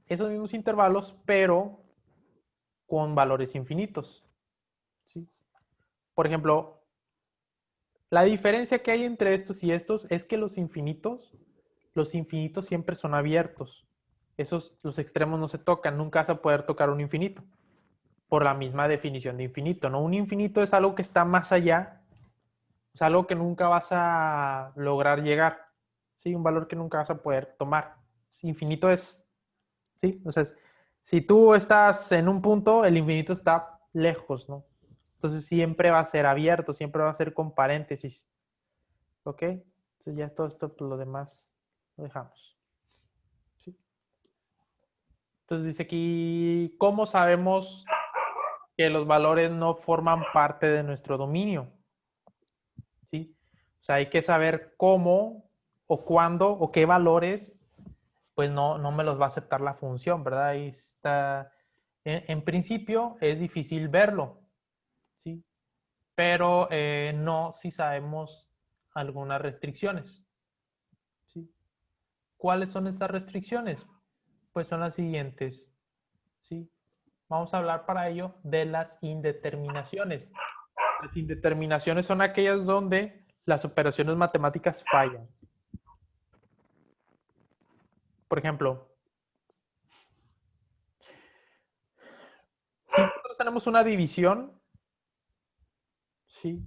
esos mismos intervalos, pero con valores infinitos, ¿sí? Por ejemplo, la diferencia que hay entre estos y estos es que los infinitos siempre son abiertos. Los extremos no se tocan, nunca vas a poder tocar un infinito, por la misma definición de infinito, ¿no? Un infinito es algo que está más allá, es algo que nunca vas a lograr llegar, ¿sí? Un valor que nunca vas a poder tomar. Infinito es, ¿sí? O sea, si tú estás en un punto, el infinito está lejos, ¿no? Entonces siempre va a ser abierto, siempre va a ser con paréntesis. ¿Ok? Entonces ya todo esto, pues, lo demás Lo dejamos. ¿Sí? Entonces dice aquí, ¿cómo sabemos que los valores no forman parte de nuestro dominio? ¿Sí? O sea, hay que saber cómo o cuándo o qué valores, pues no me los va a aceptar la función, ¿verdad? Ahí está. En principio es difícil verlo, ¿sí? Pero no si sabemos algunas restricciones, ¿sí? ¿Cuáles son estas restricciones? Pues son las siguientes, ¿sí? Vamos a hablar para ello de las indeterminaciones. Las indeterminaciones son aquellas donde las operaciones matemáticas fallan. Por ejemplo, si nosotros tenemos una división, ¿sí?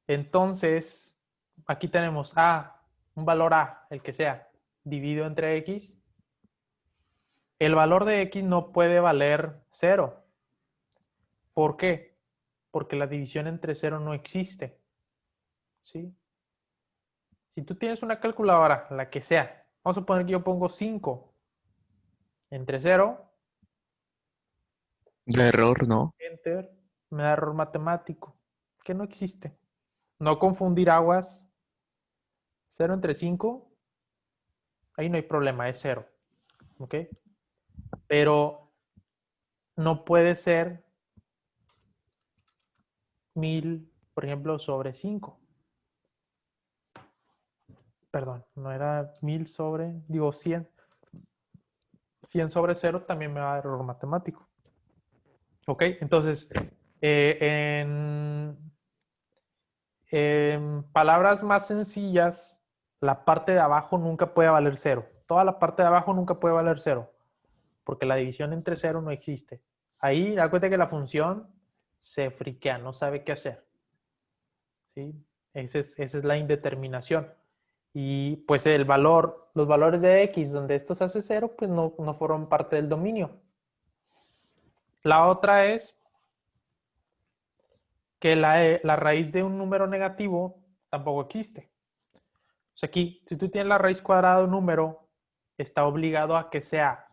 Entonces, aquí tenemos A, un valor A, el que sea, dividido entre X. El valor de X no puede valer 0. ¿Por qué? Porque la división entre 0 no existe, ¿sí? Si tú tienes una calculadora, la que sea, vamos a suponer que yo pongo 5 entre 0, De error, ¿no? enter, me da error matemático, que no existe. No confundir aguas, 0 entre 5, ahí no hay problema, es 0, ¿ok? Pero no puede ser 1000, por ejemplo, sobre 5. Perdón, no era 1000 sobre, digo 100. 100 sobre 0 también me va a dar error matemático. ¿Ok? Entonces, eh, en, en palabras más sencillas, la parte de abajo nunca puede valer 0. Toda la parte de abajo nunca puede valer 0, porque la división entre 0 no existe. Ahí, da cuenta que la función se friquea, no sabe qué hacer. ¿Sí? Esa es la indeterminación. Y pues los valores de X donde esto se hace 0, pues no forman parte del dominio. La otra es que la raíz de un número negativo tampoco existe. O sea, aquí, si tú tienes la raíz cuadrada de un número, está obligado a que sea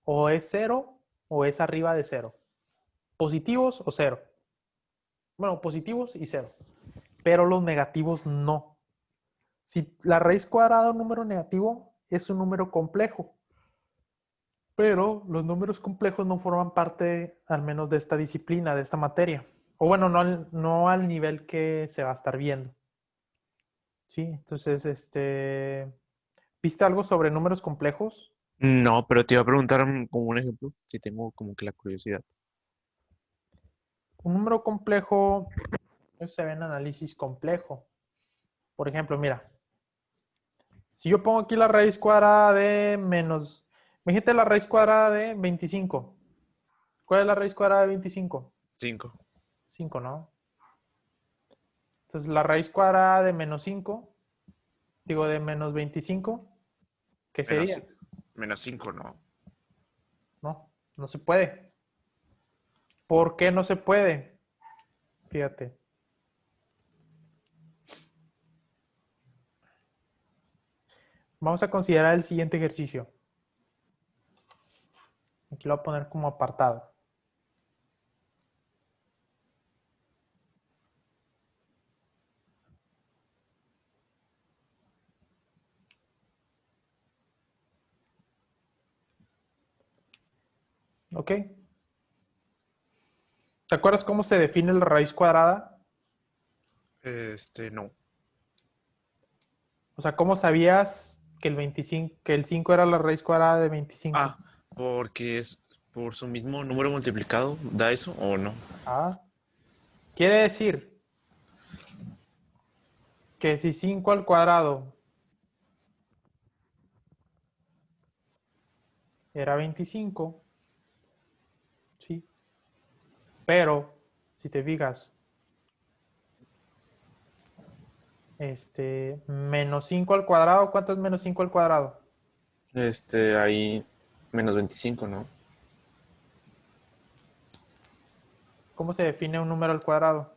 o es 0 o es arriba de 0. Positivos o 0. Bueno, positivos y 0. Pero los negativos no. Si la raíz cuadrada de un número negativo es un número complejo, pero los números complejos no forman parte, al menos, de esta disciplina, de esta materia. O bueno, no al nivel que se va a estar viendo. Sí, entonces, ¿viste algo sobre números complejos? No, pero te iba a preguntar como un ejemplo, si tengo como que la curiosidad. Un número complejo eso se ve en análisis complejo. Por ejemplo, mira, si yo pongo aquí la raíz cuadrada de menos, imagínate la raíz cuadrada de 25. ¿Cuál es la raíz cuadrada de 25? 5. 5, ¿no? Entonces, la raíz cuadrada de menos 5, digo, de menos 25, ¿qué Menos, sería? menos 5, ¿no? No se puede. ¿Por qué no se puede? Fíjate. Vamos a considerar el siguiente ejercicio. Aquí lo voy a poner como apartado. ¿Ok? ¿Te acuerdas cómo se define la raíz cuadrada? No. O sea, ¿cómo sabías que el 5 era la raíz cuadrada de 25? Ah, porque es por su mismo número multiplicado, ¿da eso o no? Ah, quiere decir que si 5 al cuadrado era 25, ¿sí? Pero, si te fijas, menos 5 al cuadrado, ¿cuánto es menos 5 al cuadrado? Ahí menos 25, ¿no? ¿Cómo se define un número al cuadrado?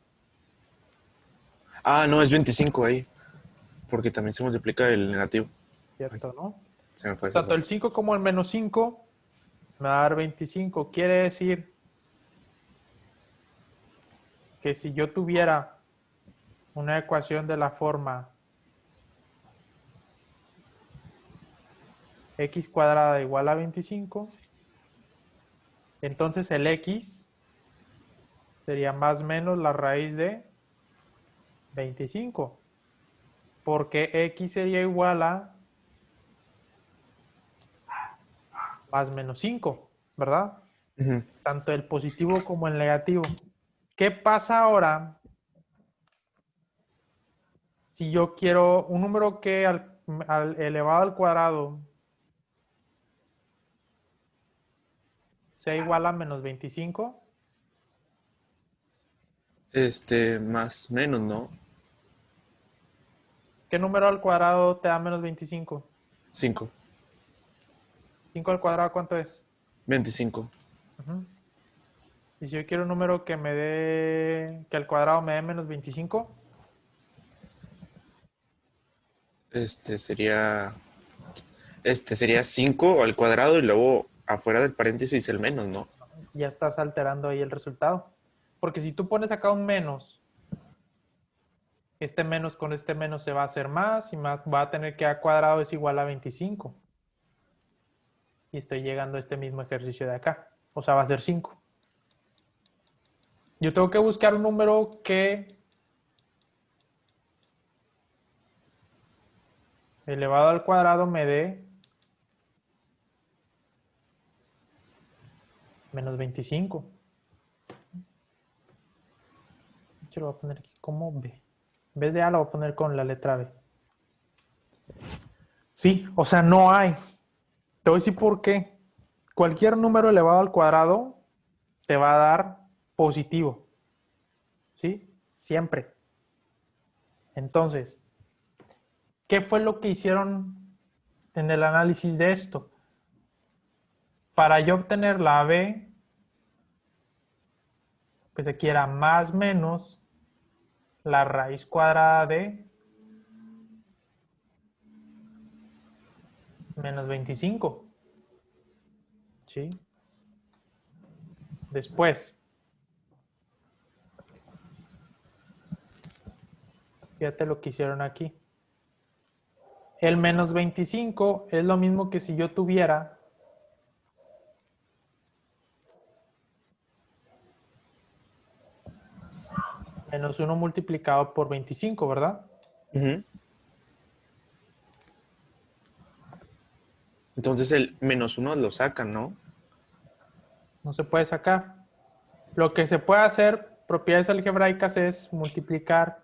Ah, no, es 25 ahí, porque también se multiplica el negativo. Ay, ¿cierto, no? se me fue, se Tanto fue. el 5 como el menos 5 me va a dar 25. Quiere decir que si yo tuviera una ecuación de la forma x cuadrada igual a 25, entonces el x sería más o menos la raíz de 25, porque x sería igual a más menos 5, ¿verdad? Ujú. Tanto el positivo como el negativo. ¿Qué pasa ahora si yo quiero un número que al elevado al cuadrado sea igual a menos 25? Más o menos, ¿no? ¿Qué número al cuadrado te da menos 25? 5, 5 al cuadrado, ¿cuánto es? 25. Ujú. Y si yo quiero un número que al cuadrado me dé menos 25, Este sería, sería 5 al cuadrado y luego afuera del paréntesis el menos, ¿no? ya estás alterando ahí el resultado. Porque si tú pones acá un menos, este menos con este menos se va a hacer más y más va a tener que a cuadrado es igual a 25. Y estoy llegando a este mismo ejercicio de acá. O sea, va a ser 5. Yo tengo que buscar un número que elevado al cuadrado me dé menos 25. Yo lo voy a poner aquí como B. En vez de A lo voy a poner con la letra B. Sí, o sea, no hay. Te voy a decir por qué. Cualquier número elevado al cuadrado te va a dar positivo. ¿Sí? Siempre. Entonces, ¿qué fue lo que hicieron en el análisis de esto? Para yo obtener la B, pues aquí era más menos la raíz cuadrada de menos 25. ¿Sí? Después, fíjate lo que hicieron aquí. El menos 25 es lo mismo que si yo tuviera menos uno multiplicado por 25, ¿verdad? Ujú. Entonces el -1 lo sacan, ¿no? No se puede sacar. Lo que se puede hacer, propiedades algebraicas, es multiplicar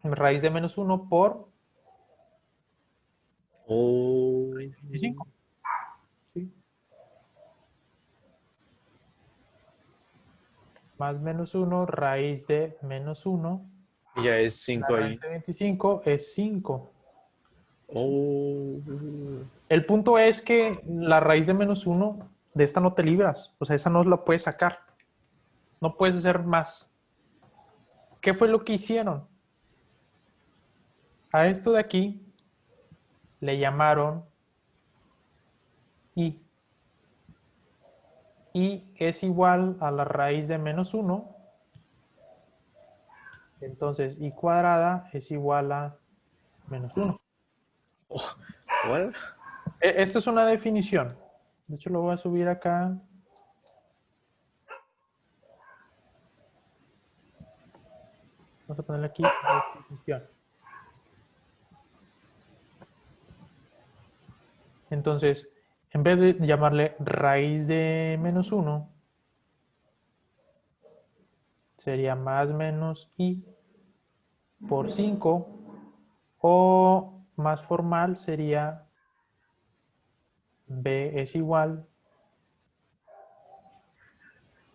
raíz de menos uno por Oh, 25. ¿Sí? Más menos uno, raíz de menos uno. y ya es La 5 raíz ahí. de 25 es 5. ¿Sí? Oh, El punto es que la raíz de menos uno, de esta no te libras. O sea, esa no la puedes sacar. No puedes hacer más. ¿Qué fue lo que hicieron? A esto de aquí le llamaron i. I es igual a la raíz de menos uno. Entonces i cuadrada es igual a menos uno. what? Esto es una definición. De hecho, lo voy a subir acá. Vamos a ponerle aquí definición. Entonces, en vez de llamarle raíz de menos uno, sería más menos i por 5. O más formal sería b es igual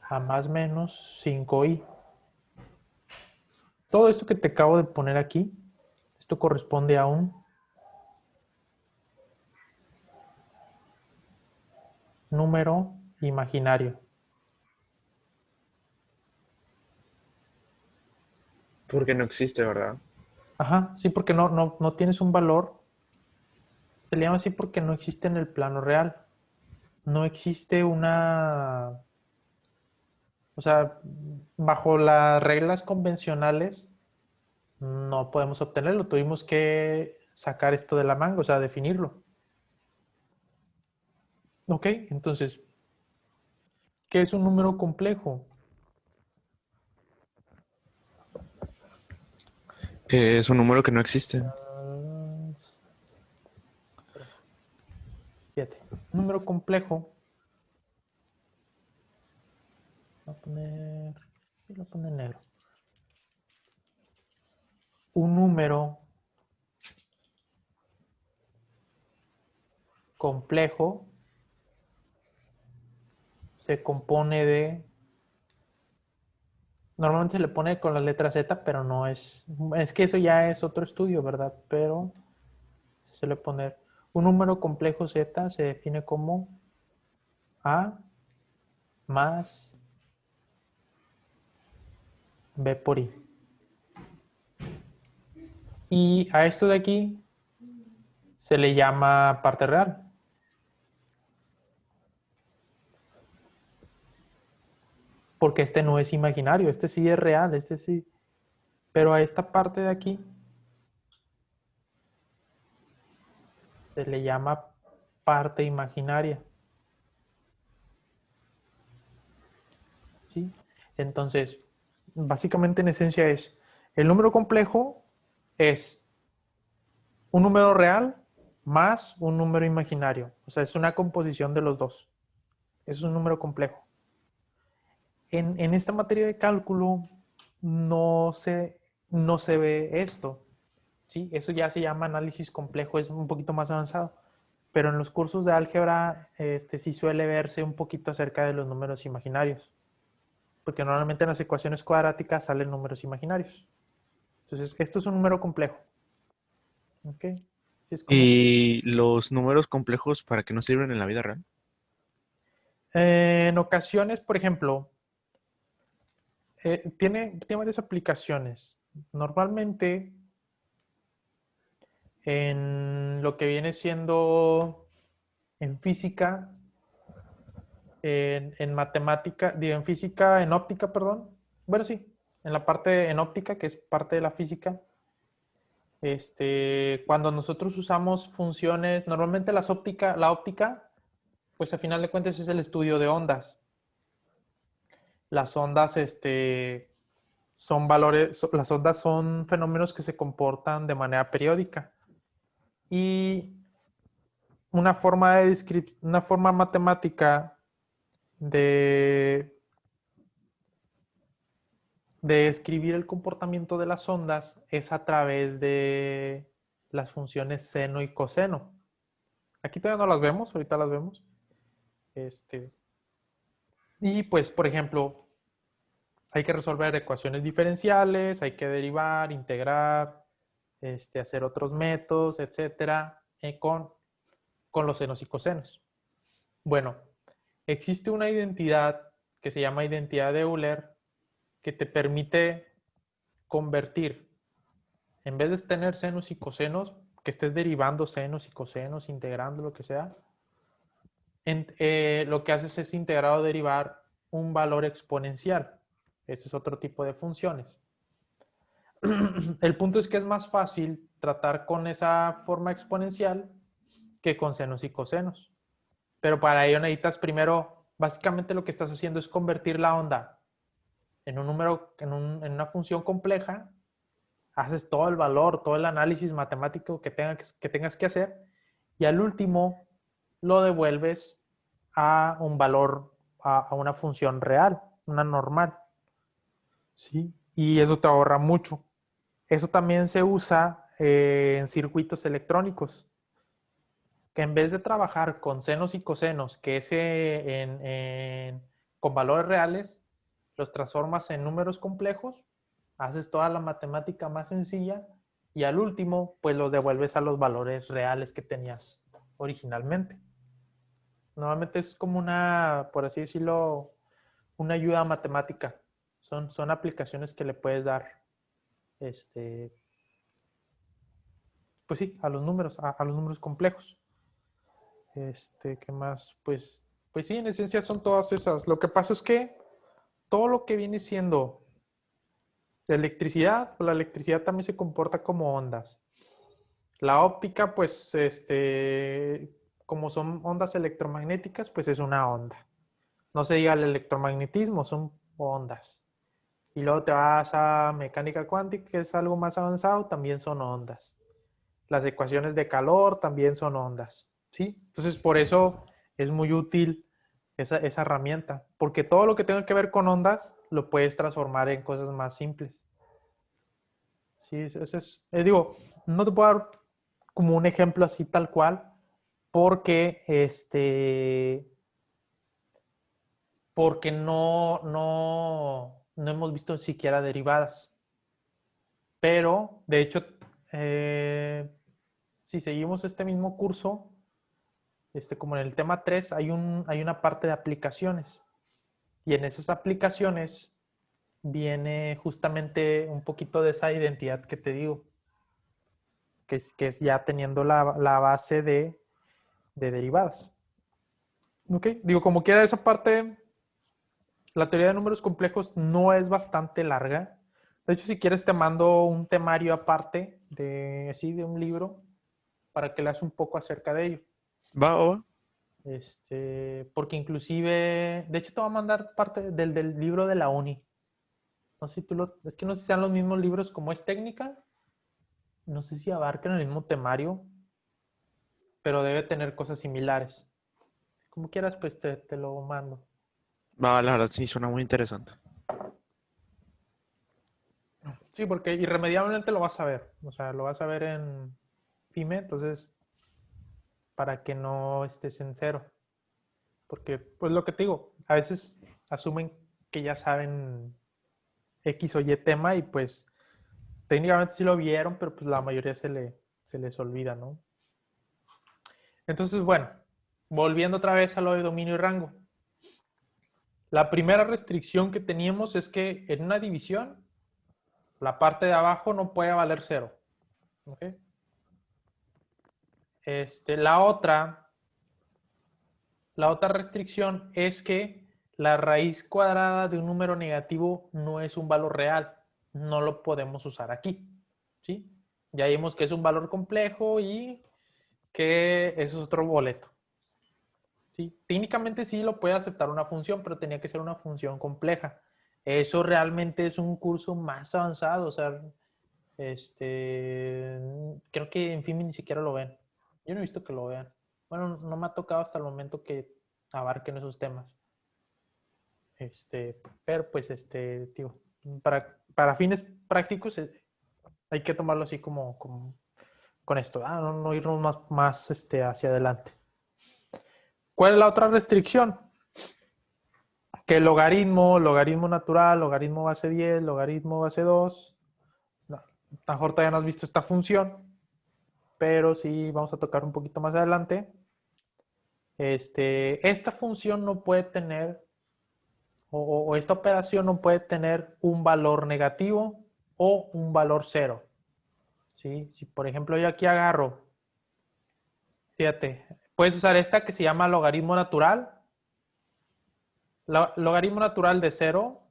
a más menos 5i. Todo esto que te acabo de poner aquí, esto corresponde a un número imaginario. Porque no existe, ¿verdad? Ajá, sí, porque no tienes un valor Se le llama así porque no existe en el plano real. No existe o sea, bajo las reglas convencionales no podemos obtenerlo. Tuvimos que sacar esto de la manga, o sea, definirlo. Ok, entonces, ¿qué es un número complejo? Es un número que no existe. Ah, fíjate, un número complejo, voy a poner, sí, lo voy a poner negro. Un número complejo se compone de, normalmente se le pone con la letra Z, pero no es que eso ya es otro estudio, ¿verdad? Pero se suele poner, un número complejo Z se define como A más B por I. Y a esto de aquí se le llama parte real, porque este no es imaginario, este sí es real, este sí. Pero a esta parte de aquí se le llama parte imaginaria, ¿sí? Entonces, básicamente en esencia es, el número complejo es un número real más un número imaginario. O sea, es una composición de los dos. Es un número complejo. En esta materia de cálculo no no se ve esto. ¿Sí? Eso ya se llama análisis complejo, es un poquito más avanzado. Pero en los cursos de álgebra sí suele verse un poquito acerca de los números imaginarios. Porque normalmente en las ecuaciones cuadráticas salen números imaginarios. Entonces, esto es un número complejo. ¿Ok? ¿Sí es como? ¿Y los números complejos para qué nos sirven en la vida real? En ocasiones, por ejemplo, tiene varias aplicaciones. Normalmente, en lo que viene siendo en física, en matemática, digo, en física, en óptica, perdón. Bueno, sí, en la parte en óptica, que es parte de la física, cuando nosotros usamos funciones, normalmente la óptica, pues a final de cuentas es el estudio de ondas. Las ondas, son las ondas son fenómenos que se comportan de manera periódica. Y una forma matemática de, de escribir el comportamiento de las ondas es a través de las funciones seno y coseno. Aquí todavía no las vemos, ahorita las vemos. Este, y pues, por ejemplo, hay que resolver ecuaciones diferenciales, hay que derivar, integrar, hacer otros métodos, etcétera, con los senos y cosenos. Bueno, existe una identidad que se llama identidad de Euler que te permite convertir, en vez de tener senos y cosenos, que estés derivando senos y cosenos, integrando lo que sea, lo que haces es integrar o derivar un valor exponencial. Ese es otro tipo de funciones. El punto es que es más fácil tratar con esa forma exponencial que con senos y cosenos. Pero para ello necesitas primero, básicamente lo que estás haciendo es convertir la onda en un número, en una función compleja, haces todo el valor, todo el análisis matemático que tengas que hacer y al último lo devuelves a un valor, a una función real, una normal. ¿Sí? Y eso te ahorra mucho. Eso también se usa en circuitos electrónicos, que en vez de trabajar con senos y cosenos, que es con valores reales, los transformas en números complejos, haces toda la matemática más sencilla y al último, pues los devuelves a los valores reales que tenías originalmente. Normalmente es como una, por así decirlo, una ayuda matemática. Son aplicaciones que le puedes dar, este, pues sí, a los números, a los números complejos. ¿Qué más? Pues sí, en esencia son todas esas. Lo que pasa es que todo lo que viene siendo de electricidad, pues la electricidad también se comporta como ondas. La óptica, pues, como son ondas electromagnéticas, pues es una onda. No se diga el electromagnetismo, son ondas. Y luego te vas a mecánica cuántica, que es algo más avanzado, también son ondas. Las ecuaciones de calor también son ondas, ¿sí? Entonces, por eso es muy útil esa herramienta, porque todo lo que tenga que ver con ondas lo puedes transformar en cosas más simples. Sí, eso es. Digo, no te puedo dar como un ejemplo así tal cual, porque porque no hemos visto siquiera derivadas. Pero, de hecho, eh, si seguimos este mismo curso, como en el tema 3 hay una parte de aplicaciones. Y en esas aplicaciones viene justamente un poquito de esa identidad que te digo, que es ya teniendo la base de derivadas. ¿Ok? Digo, como quiera, esa parte, la teoría de números complejos no es bastante larga. De hecho, si quieres, te mando un temario aparte de un libro para que leas un poco acerca de ello. Va, va, va. Porque inclusive, de hecho te voy a mandar parte del libro de la uni. No sé si es que no sé si sean los mismos libros como es técnica, no sé si abarcan el mismo temario, pero debe tener cosas similares. Como quieras, pues te lo mando. Va, la verdad sí suena muy interesante. Sí, porque irremediablemente lo vas a ver. O sea, lo vas a ver en FIME, entonces, para que no estés en cero. Porque, pues lo que te digo, a veces asumen que ya saben X o Y tema y pues técnicamente sí lo vieron, pero pues la mayoría se les olvida, ¿no? Entonces, bueno, volviendo otra vez a lo de dominio y rango. La primera restricción que teníamos es que en una división, la parte de abajo no puede valer cero. ¿Okay? La la otra restricción es que la raíz cuadrada de un número negativo no es un valor real. No lo podemos usar aquí. ¿Sí? Ya vimos que es un valor complejo y que eso es otro boleto. ¿Sí? Técnicamente sí lo puede aceptar una función, pero tenía que ser una función compleja. Eso realmente es un curso más avanzado. O sea, creo que en fin ni siquiera lo ven. Yo no he visto que lo vean. Bueno, no me ha tocado hasta el momento que abarquen esos temas. Pero pues, digo, para fines prácticos hay que tomarlo así como con esto. No irnos más hacia adelante. ¿Cuál es la otra restricción? Que el logaritmo, logaritmo natural, logaritmo base 10, logaritmo base 2. No, a lo mejor todavía no has visto esta función, pero sí vamos a tocar un poquito más adelante. Esta función no puede tener, o esta operación no puede tener un valor negativo o un valor cero. ¿Sí? Si por ejemplo yo aquí agarro, fíjate, puedes usar esta que se llama logaritmo natural. Logaritmo natural de cero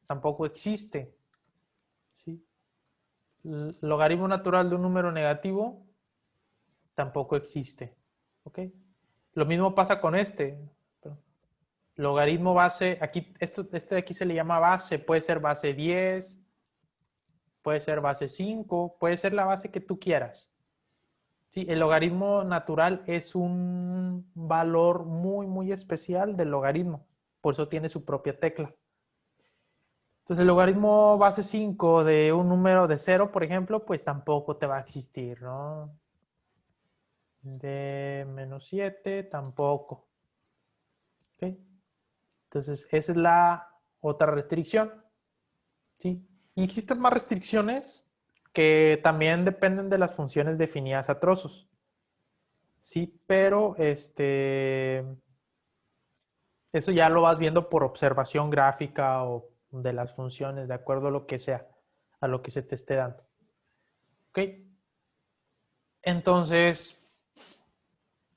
tampoco existe. ¿Sí? Logaritmo natural de un número negativo tampoco existe. ¿Ok? Lo mismo pasa con logaritmo base, aquí, este de aquí se le llama base, puede ser base 10, puede ser base 5, puede ser la base que tú quieras. Sí, el logaritmo natural es un valor muy especial del logaritmo, por eso tiene su propia tecla. Entonces el logaritmo base 5 de un número de 0, por ejemplo, pues tampoco te va a existir, ¿no? De menos 7 tampoco. ¿Okay? Entonces esa es la otra restricción. ¿Sí? Y existen más restricciones que también dependen de las funciones definidas a trozos. Sí, pero eso ya lo vas viendo por observación gráfica o de las funciones, de acuerdo a lo que sea, a lo que se te esté dando. ¿Ok? Entonces,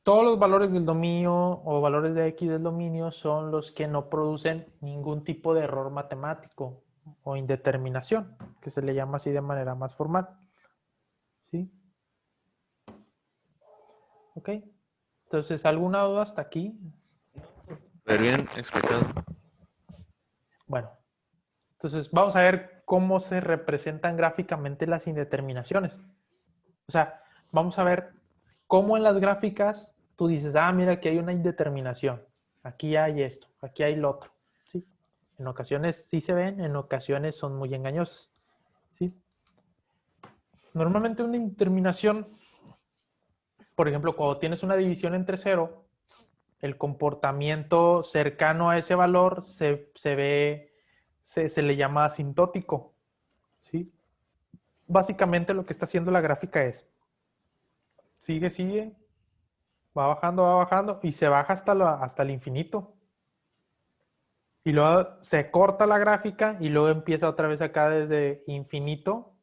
todos los valores del dominio o valores de X del dominio son los que no producen ningún tipo de error matemático o indeterminación, que se le llama así de manera más formal. ¿Sí? ¿Ok? Entonces, ¿alguna duda hasta aquí? Pero bien explicado. Bueno, entonces vamos a ver cómo se representan gráficamente las indeterminaciones. O sea, vamos a ver cómo en las gráficas tú dices, ah, mira, aquí hay una indeterminación, aquí hay esto, aquí hay lo otro. ¿Sí? En ocasiones sí se ven, en ocasiones son muy engañosas. ¿Sí? Normalmente una indeterminación, por ejemplo, cuando tienes una división entre cero, el comportamiento cercano a ese valor se le llama asintótico. ¿Sí? Básicamente lo que está haciendo la gráfica es, sigue, va bajando y se baja hasta el infinito. Y luego se corta la gráfica y luego empieza otra vez acá desde infinito,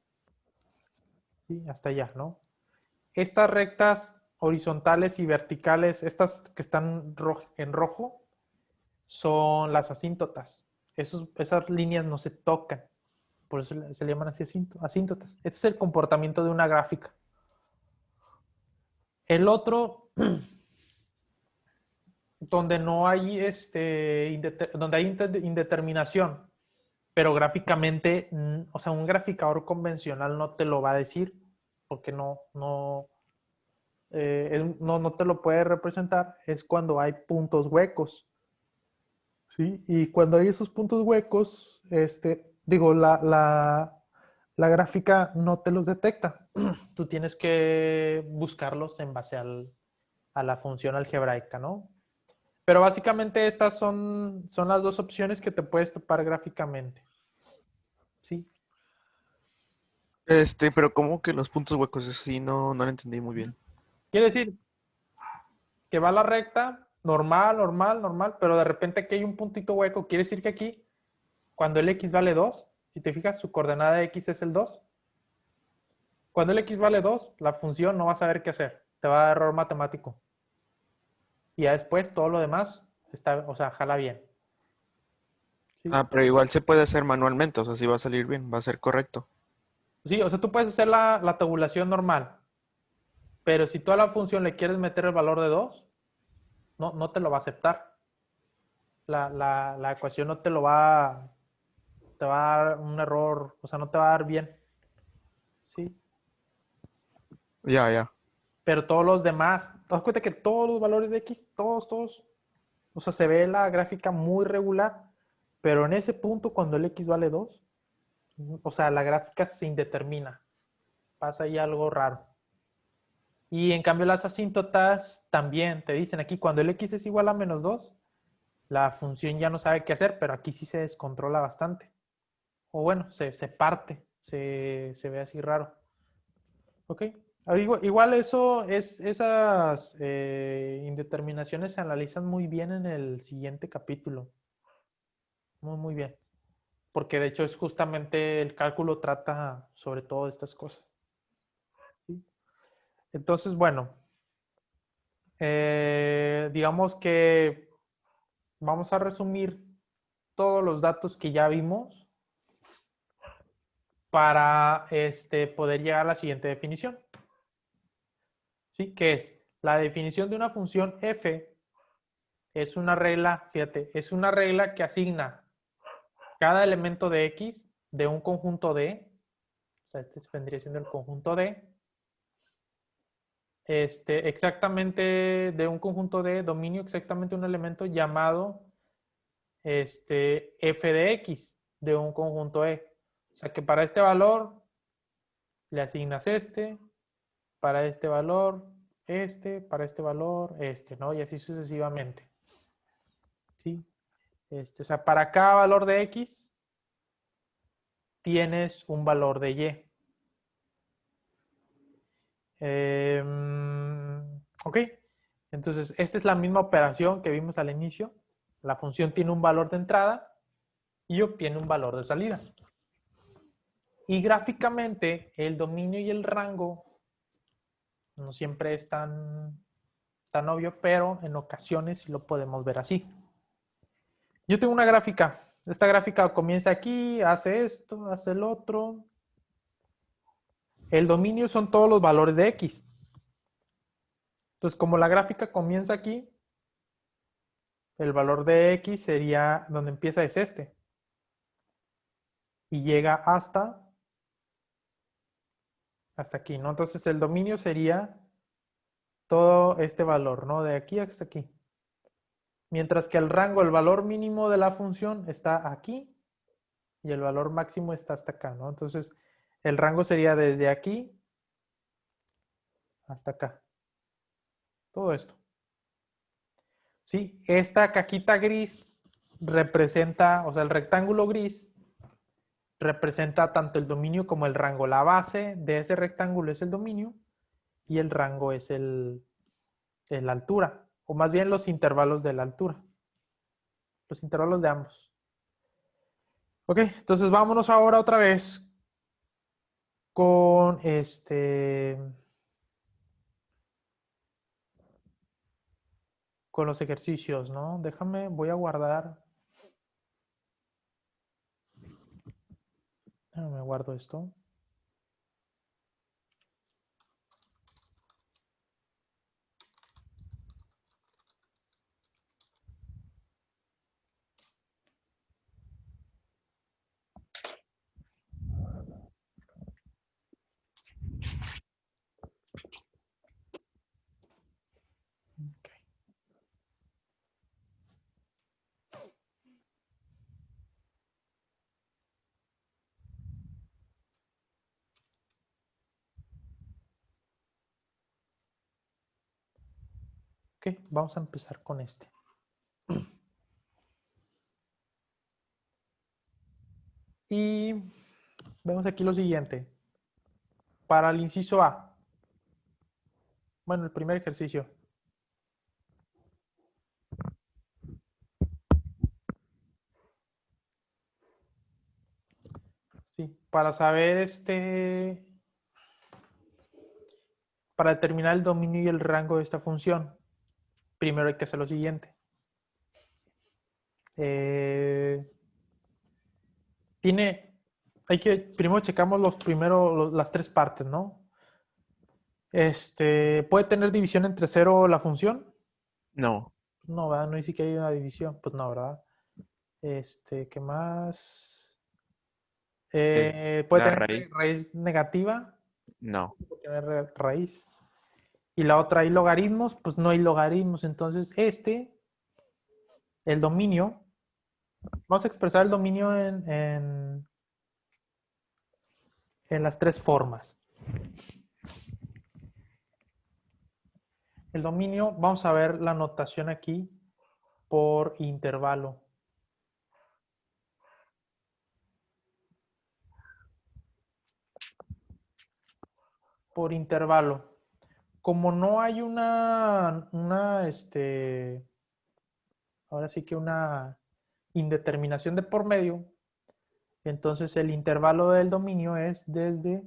¿sí? Hasta allá, ¿no? Estas rectas horizontales y verticales, estas que están en rojo, son las asíntotas. Esas líneas no se tocan. Por eso se le llaman así asíntotas. Este es el comportamiento de una gráfica. El otro, donde no hay donde hay indeterminación, pero gráficamente, o sea, un graficador convencional no te lo va a decir, porque no te lo puede representar, es cuando hay puntos huecos. ¿Sí? Y cuando hay esos puntos huecos, la gráfica no te los detecta. Tú tienes que buscarlos en base a la función algebraica, ¿no? Pero básicamente estas son las dos opciones que te puedes topar gráficamente. ¿Sí? Pero ¿cómo que los puntos huecos? Eso sí, no lo entendí muy bien. Quiere decir que va la recta, normal, pero de repente aquí hay un puntito hueco. Quiere decir que aquí, cuando el x vale 2, si te fijas, su coordenada de x es el 2. Cuando el x vale 2, la función no va a saber qué hacer. Te va a dar error matemático. Y ya después todo lo demás está, o sea, jala bien. ¿Sí? Ah, pero igual se puede hacer manualmente, o sea, sí va a salir bien, va a ser correcto. Sí, o sea, tú puedes hacer la tabulación normal, pero si tú a la función le quieres meter el valor de 2, no te lo va a aceptar. La ecuación no te va a dar un error, o sea, no te va a dar bien. ¿Sí? Ya. Pero todos los demás, te das cuenta que todos los valores de X, todos, o sea, se ve la gráfica muy regular, pero en ese punto, cuando el X vale 2, o sea, la gráfica se indetermina. Pasa ahí algo raro. Y en cambio las asíntotas también te dicen aquí, cuando el X es igual a menos 2, la función ya no sabe qué hacer, pero aquí sí se descontrola bastante. O bueno, se parte, se ve así raro. ¿Ok? Igual esas indeterminaciones se analizan muy bien en el siguiente capítulo. Muy bien. Porque de hecho es justamente el cálculo trata sobre todo de estas cosas. ¿Sí? Entonces, bueno, digamos que vamos a resumir todos los datos que ya vimos para poder llegar a la siguiente definición. ¿Sí? Que es la definición de una función f es una regla, fíjate, es una regla que asigna cada elemento de X de un conjunto D, o sea, este vendría siendo el conjunto D, exactamente de un conjunto D, dominio exactamente un elemento llamado f de X de un conjunto E. O sea que para este valor le asignas para este valor, para este valor, ¿no? Y así sucesivamente. ¿Sí? O sea, para cada valor de X tienes un valor de Y. Ok, entonces esta es la misma operación que vimos al inicio. La función tiene un valor de entrada y obtiene un valor de salida. Y gráficamente el dominio y el rango no siempre es tan tan obvio, pero en ocasiones sí lo podemos ver así. Yo tengo una gráfica. Esta gráfica comienza aquí, hace esto, hace el otro. El dominio son todos los valores de X. Entonces, como la gráfica comienza aquí, el valor de X sería, donde empieza es este. Y llega hasta aquí, ¿no? Entonces, el dominio sería todo este valor, ¿no? De aquí hasta aquí. Mientras que el rango, el valor mínimo de la función está aquí y el valor máximo está hasta acá, ¿no? Entonces, el rango sería desde aquí hasta acá. Todo esto. ¿Sí? Esta cajita gris representa, o sea, el rectángulo gris representa tanto el dominio como el rango. La base de ese rectángulo es el dominio y el rango es la altura, o más bien los intervalos de la altura. Los intervalos de ambos. Ok, entonces vámonos ahora otra vez con con los ejercicios, ¿no? Déjame, voy a guardar. Me guardo esto. Ok. Ok, vamos a empezar con este. Y vemos aquí lo siguiente. Para el inciso A, bueno, el primer ejercicio. Sí, para saber para determinar el dominio y el rango de esta función, primero hay que hacer lo siguiente. Eh, primero checamos las tres partes, ¿no? ¿Puede tener división entre cero la función? No, No, ¿verdad? No dice que hay una división. Pues no, ¿verdad? ¿Qué más? es ¿Puede la tener raíz. raíz negativa? No, Puede tener raíz. Y la otra, ¿hay logaritmos? Pues no hay logaritmos. Entonces, el dominio, vamos a expresar el dominio en las tres formas. El dominio, vamos a ver la notación aquí por intervalo. Por intervalo. Como no hay ahora sí que una indeterminación de por medio, entonces el intervalo del dominio es desde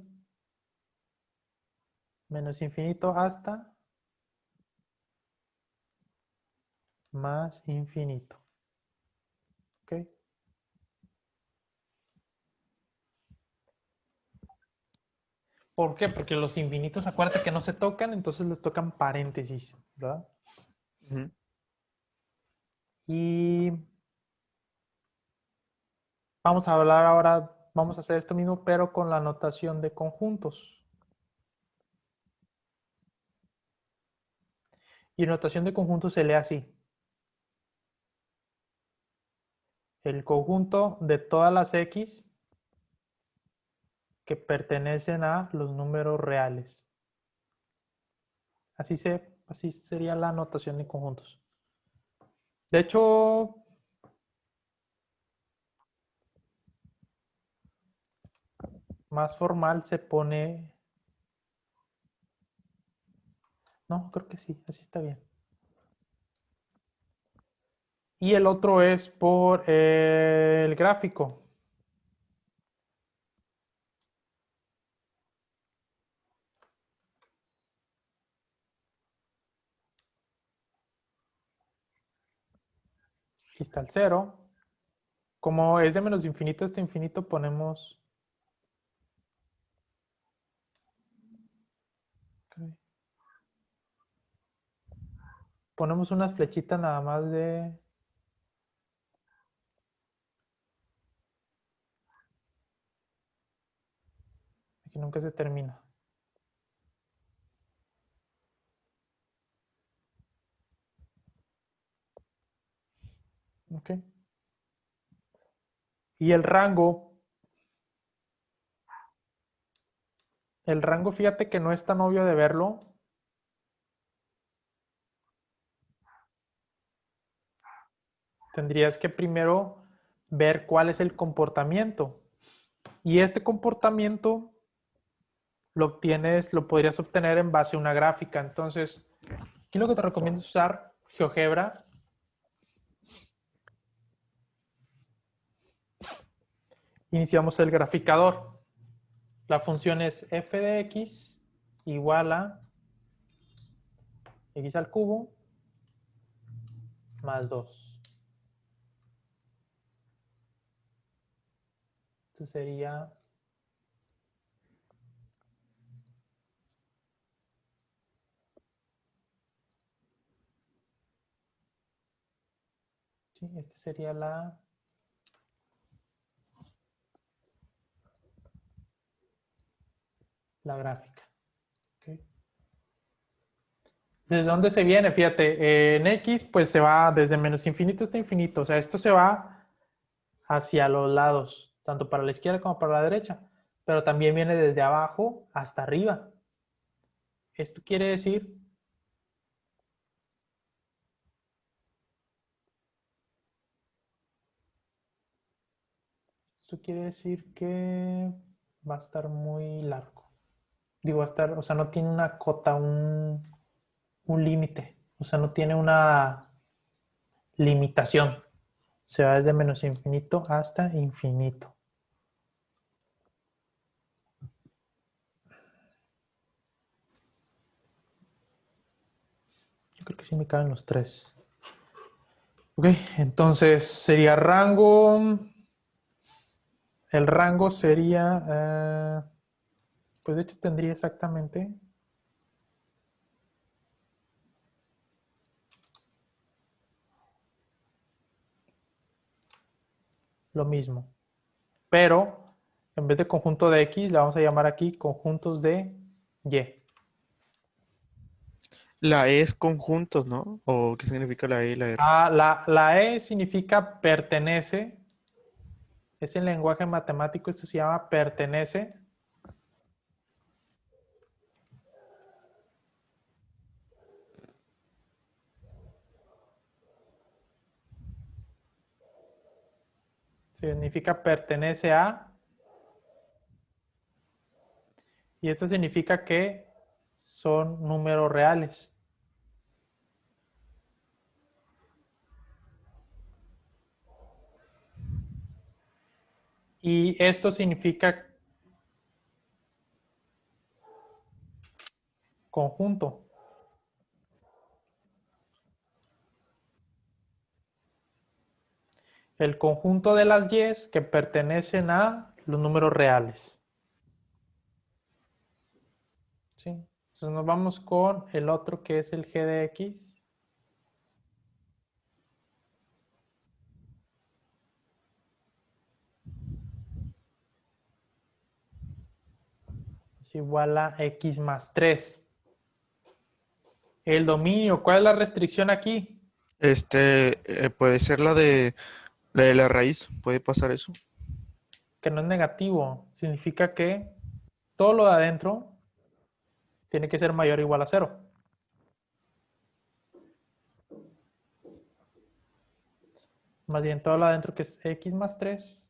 menos infinito hasta más infinito. ¿Ok? ¿Por qué? Porque los infinitos, acuérdate que no se tocan, entonces les tocan paréntesis, ¿verdad? ujú, Y vamos a hablar ahora, vamos a hacer esto mismo, pero con la notación de conjuntos. Y notación de conjuntos se lee así. El conjunto de todas las X que pertenecen a los números reales. Así sería la notación de conjuntos. De hecho, más formal se pone... No, creo que sí, así está bien. Y el otro es por el gráfico. Aquí está el 0. Como es de menos infinito hasta infinito, ponemos... Okay. Ponemos unas flechitas nada más de... Aquí nunca se termina. Ok. Y el rango, fíjate que no es tan obvio de verlo. Tendrías que primero ver cuál es el comportamiento. Y este comportamiento lo podrías obtener en base a una gráfica. Entonces, aquí lo que te recomiendo es usar GeoGebra. Iniciamos el graficador. La función es f de x igual a x al cubo más 2. Esto sería... Sí, esta sería la gráfica. Okay. ¿Desde dónde se viene? Fíjate, en X pues se va desde menos infinito hasta infinito. O sea, esto se va hacia los lados, tanto para la izquierda como para la derecha. Pero también viene desde abajo hasta arriba. Esto quiere decir que va a estar muy largo. Digo, va a estar, o sea, no tiene una cota, un límite. O sea, no tiene una limitación. Se va desde menos infinito hasta infinito. Yo creo que sí me caben los tres. Ok, entonces sería rango. El rango sería, pues de hecho tendría exactamente lo mismo. Pero en vez de conjunto de X, le vamos a llamar aquí conjuntos de Y. La E es conjuntos, ¿no? ¿O qué significa la E y la R? La E significa pertenece. Es el lenguaje matemático, esto se llama pertenece. Significa pertenece a. Y esto significa que son números reales. Y esto significa conjunto. El conjunto de las Y's que pertenecen a los números reales. ¿Sí? Entonces nos vamos con el otro que es el G de X. Es igual a X más 3. El dominio, ¿cuál es la restricción aquí? Puede ser la de la raíz, puede pasar eso. Que no es negativo. Significa que todo lo de adentro tiene que ser mayor o igual a 0. Más bien todo lo de adentro que es X más 3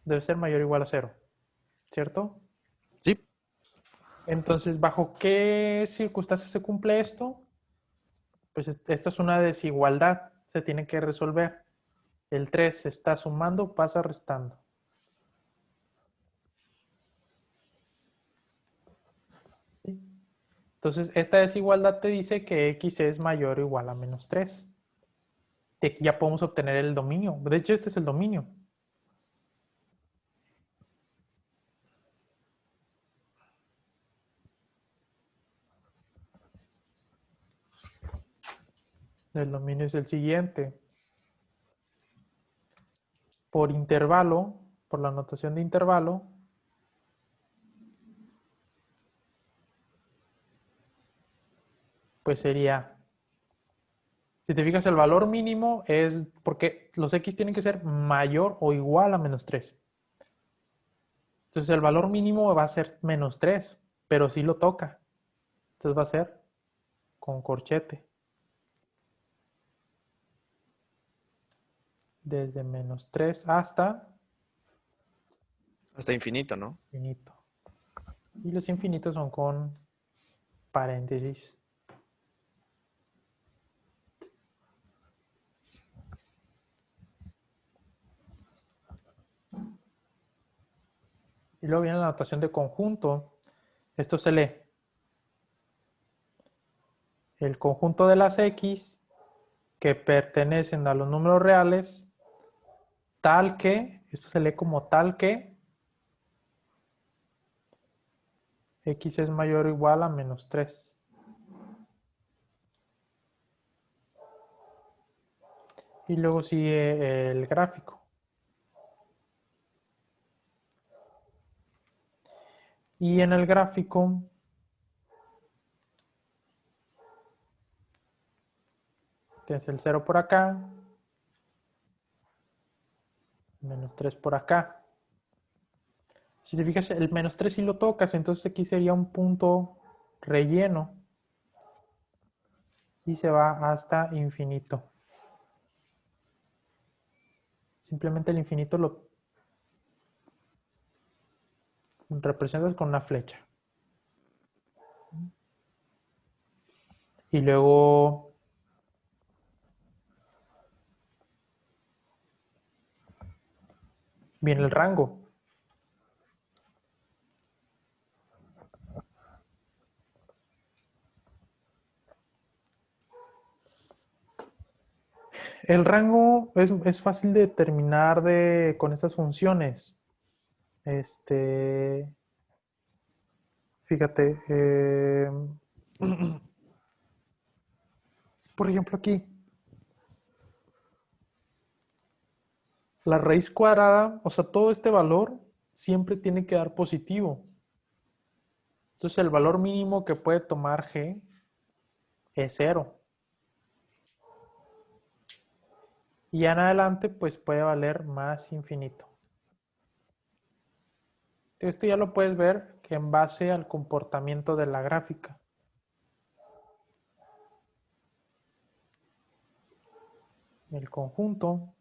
debe ser mayor o igual a 0. ¿Cierto? Sí. Entonces, ¿bajo qué circunstancias se cumple esto? Pues esto es una desigualdad. Se tiene que resolver. El 3 se está sumando, pasa restando. Entonces, esta desigualdad te dice que x es mayor o igual a menos 3. De aquí ya podemos obtener el dominio. De hecho, este es el dominio. El dominio es el siguiente. Por intervalo, por la notación de intervalo, pues sería, si te fijas, el valor mínimo es, porque los x tienen que ser mayor o igual a menos 3. Entonces el valor mínimo va a ser menos 3, pero sí lo toca. Entonces va a ser con corchete. Desde menos 3 hasta Hasta infinito, ¿no? infinito. Y los infinitos son con paréntesis. Y luego viene la notación de conjunto. Esto se lee. El conjunto de las x que pertenecen a los números reales, tal que, esto se lee como tal que x es mayor o igual a menos 3. Y luego sigue el gráfico. Y en el gráfico tienes el 0 por acá, menos 3 por acá. Si te fijas, el menos 3 si lo tocas, entonces aquí sería un punto relleno y se va hasta infinito. Simplemente el infinito lo representas con una flecha. Y luego viene el rango. El rango es fácil de determinar con estas funciones. Fíjate, por ejemplo aquí, la raíz cuadrada, o sea, todo este valor siempre tiene que dar positivo. Entonces el valor mínimo que puede tomar g es 0. Y ya en adelante, pues puede valer más infinito. Esto ya lo puedes ver que en base al comportamiento de la gráfica. El conjunto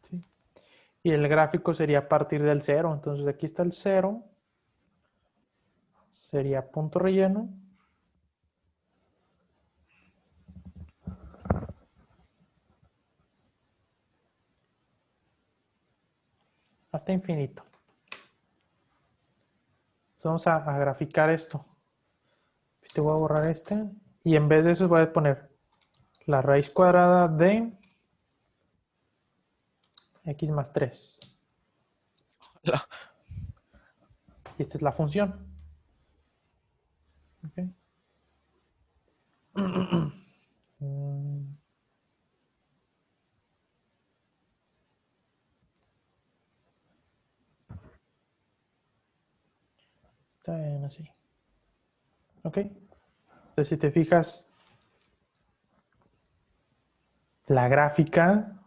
¿sí? Y el gráfico sería a partir del 0. Entonces aquí está el 0. Sería punto relleno. Hasta infinito. Entonces vamos a graficar esto. Te voy a borrar este. Y en vez de eso voy a poner la raíz cuadrada de x más 3. Y esta es la función. Okay. Está bien así. Ok. Entonces, si te fijas, la gráfica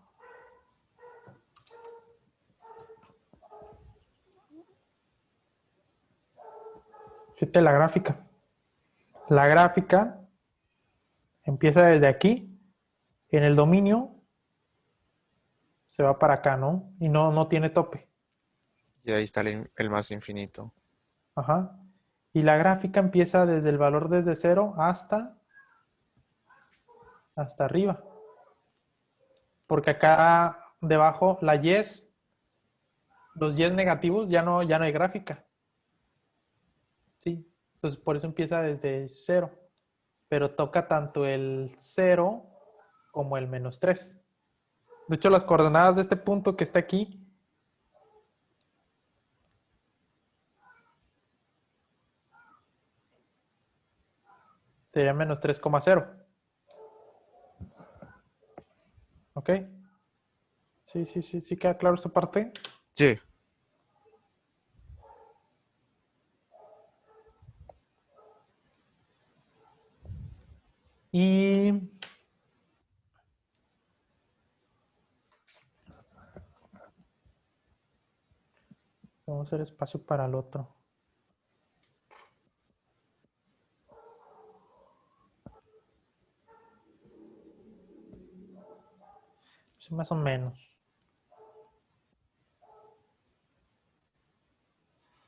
fíjate la gráfica. La gráfica Empieza desde aquí, en el dominio, se va para acá, ¿no? Y no tiene tope. Y ahí está el más infinito. Ajá. Y la gráfica empieza desde el valor desde cero hasta arriba. Porque acá debajo, los yes negativos, ya no hay gráfica. ¿Sí? Entonces por eso empieza desde cero. Pero toca tanto el cero como el -3. De hecho, las coordenadas de este punto que está aquí serían -3,0. ¿Ok? Sí, queda claro esta parte. Sí. Y vamos a hacer espacio para el otro. Sí, más o menos.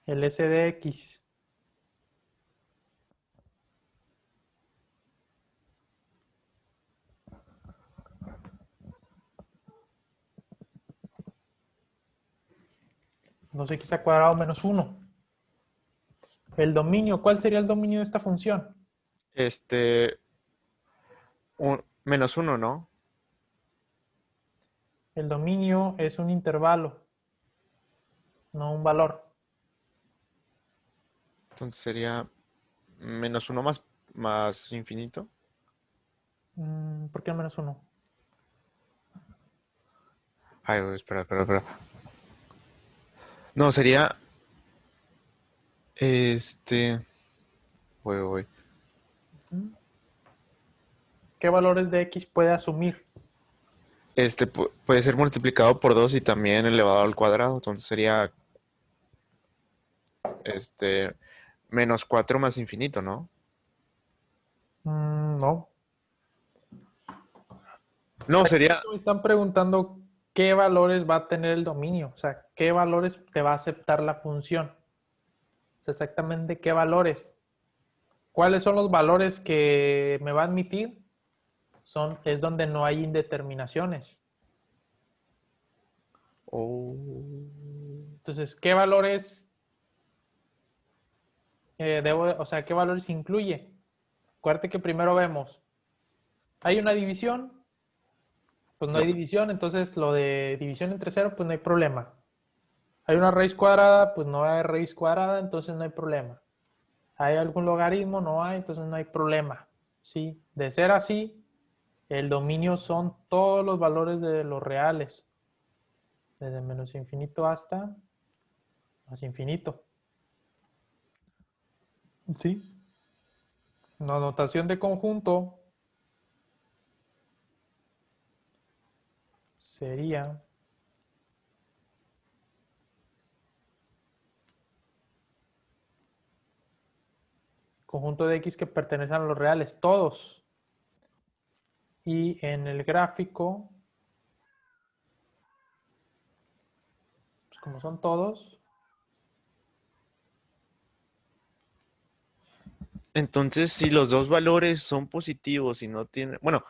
El SDX. No sé, x al cuadrado menos 1. El dominio, ¿cuál sería el dominio de esta función? Este, menos uno, ¿no? El dominio es un intervalo, no un valor. Entonces sería menos uno más infinito. ¿Por qué el menos 1? Ay, güey, espera. No, sería, este, güey. ¿Qué valores de x puede asumir? Puede ser multiplicado por 2 y también elevado al cuadrado. Entonces sería, este, menos 4 más infinito, ¿no? No. No, Aquí sería, me están preguntando qué valores va a tener el dominio, o sea, qué valores te va a aceptar la función. O sea, exactamente qué valores. ¿Cuáles son los valores que me va a admitir? Es donde no hay indeterminaciones. oh, Entonces, ¿qué valores o sea, qué valores incluye? Acuérdate que primero vemos, ¿hay una división? Pues no hay no. división, entonces lo de división entre cero, pues no hay problema. Hay una raíz cuadrada, pues no hay raíz cuadrada, entonces no hay problema. ¿Hay algún logaritmo? No hay, entonces no hay problema. ¿Sí? De ser así, el dominio son todos los valores de los reales, desde menos infinito hasta más infinito. ¿Sí? La notación de conjunto sería conjunto de x que pertenecen a los reales, todos. Y en el gráfico, pues como son todos, Entonces, si los dos valores son positivos y no tienen, bueno,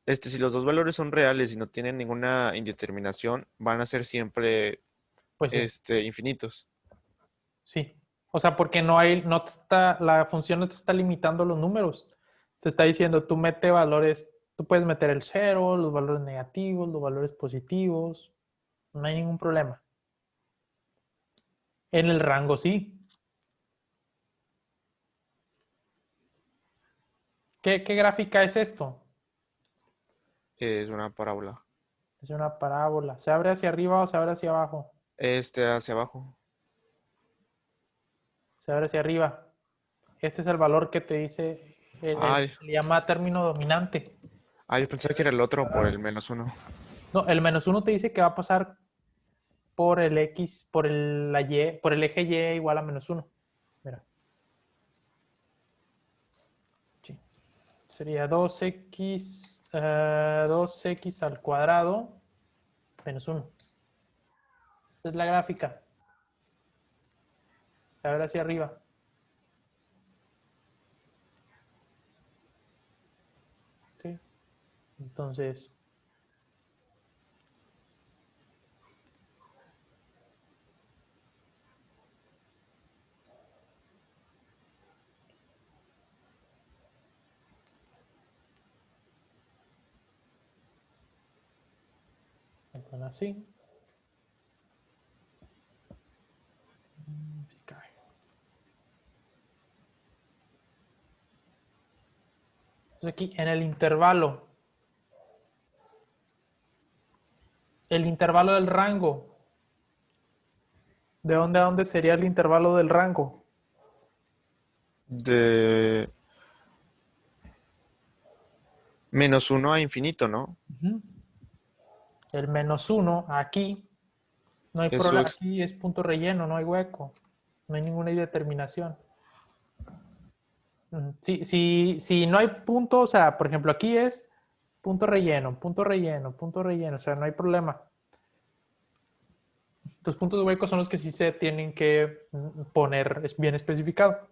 si los dos valores son reales y no tienen ninguna indeterminación, van a ser siempre, pues sí, infinitos. sí. O sea, porque la función no te está limitando los números. Te está diciendo, tú mete valores, tú puedes meter el cero, los valores negativos, los valores positivos, no hay ningún problema. En el rango sí. ¿Qué gráfica es esto? Es una parábola. Es una parábola. ¿Se abre hacia arriba o se abre hacia abajo? Hacia abajo. Se abre hacia arriba. Este es el valor que te dice, Ay, se le llama término dominante. yo pensaba que era el otro por el menos uno. No, el menos uno te dice que va a pasar por el X, por el eje Y igual a menos uno. Mira. Sí. sería 2x al cuadrado menos 1. Esta es la gráfica. A ver hacia arriba. ¿Sí? Entonces, así. Sí cae. Entonces aquí en el intervalo del rango. ¿De dónde a dónde sería el intervalo del rango? De -1 a infinito, ¿no? El -1 aquí, no hay Eso problema, aquí es punto relleno, no hay hueco, no hay ninguna indeterminación. Si no hay punto, o sea, por ejemplo, aquí es punto relleno, punto relleno, punto relleno, o sea, no hay problema. Los puntos huecos son los que sí se tienen que poner, es bien especificado.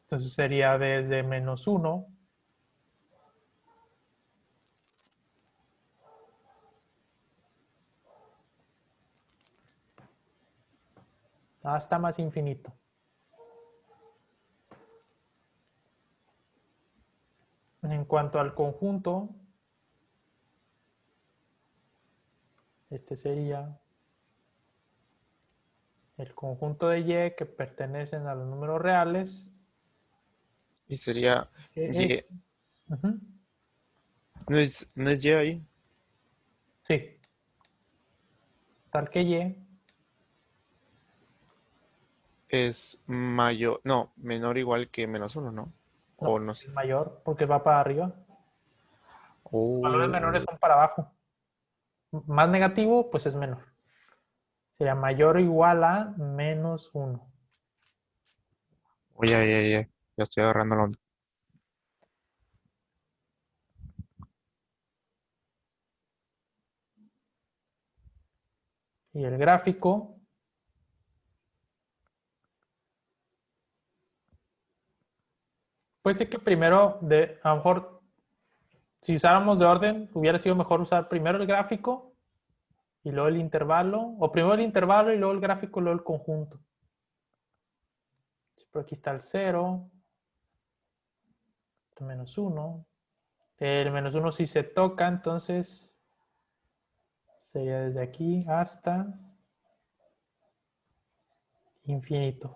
Entonces sería desde -1 hasta más infinito. En cuanto al conjunto, este sería el conjunto de Y que pertenecen a los números reales. y sería Que Y. ¿No es Y ahí? sí, tal que Y Es mayor, no, menor o igual que -1, ¿no? O no, no es sé. mayor porque va para arriba. Valores menores Oh, son para abajo. Más negativo, pues es menor. Sería mayor o igual a -1. oye, ya estoy agarrando la onda. Y el gráfico, puede ser que primero, a lo mejor, si usáramos de orden, hubiera sido mejor usar primero el gráfico y luego el intervalo, o primero el intervalo y luego el gráfico y luego el conjunto. Pero aquí está el 0, -1. El -1 si se toca, entonces sería desde aquí hasta infinito.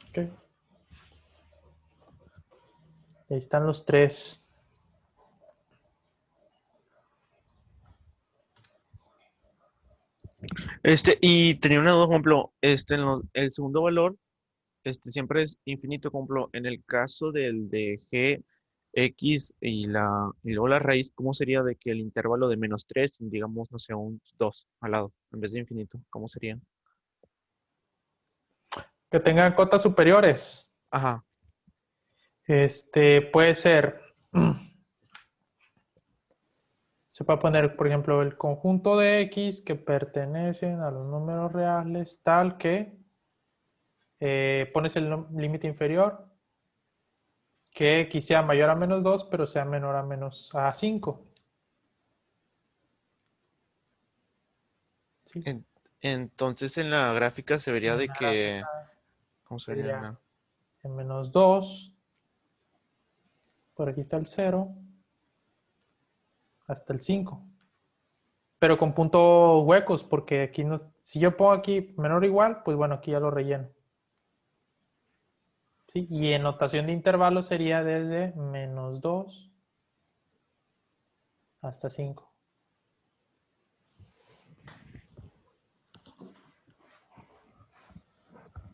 Okay. Ahí están los tres. Y tenía una duda, por ejemplo, el segundo valor, siempre es infinito, por ejemplo, en el caso del de g, x y luego la raíz, ¿cómo sería de que el intervalo de -3, digamos, no sé, un 2 al lado, en vez de infinito? ¿Cómo sería? Que tengan cotas superiores. Ajá, Puede ser. Se puede poner, por ejemplo, el conjunto de X que pertenecen a los números reales, tal que pones el límite inferior, que X sea mayor a -2, pero sea menor a 5. ¿Sí? en- entonces en la gráfica se vería En de la que, gráfica ¿cómo sería? sería en -2, por aquí está el 0, hasta el 5. Pero con puntos huecos, porque aquí no, si yo pongo aquí menor o igual, pues bueno, aquí ya lo relleno. ¿Sí? Y en notación de intervalo sería desde -2 hasta 5.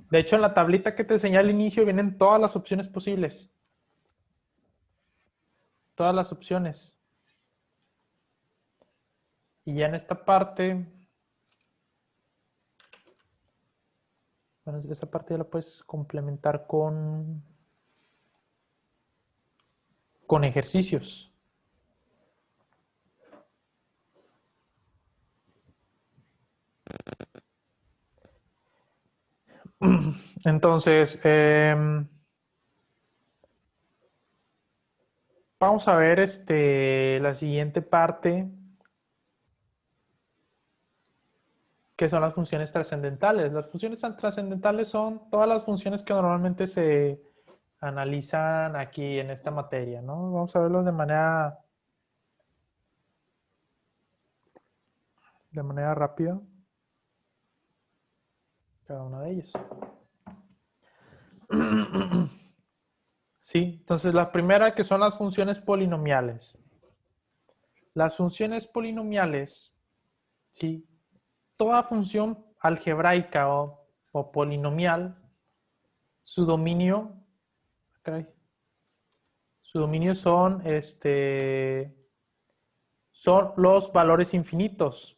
De hecho, en la tablita que te enseñé al inicio vienen todas las opciones posibles. Todas las opciones. Y ya en esta parte Bueno, esa parte ya la puedes complementar con ejercicios. Entonces, vamos a ver la siguiente parte, que son las funciones trascendentales. Las funciones trascendentales son todas las funciones que normalmente se analizan aquí en esta materia, ¿no? Vamos a verlo de manera rápida, cada una de ellas. Sí, entonces la primera que son las funciones polinomiales. Las funciones polinomiales, sí, toda función algebraica o polinomial, su dominio, okay, su dominio son los valores infinitos.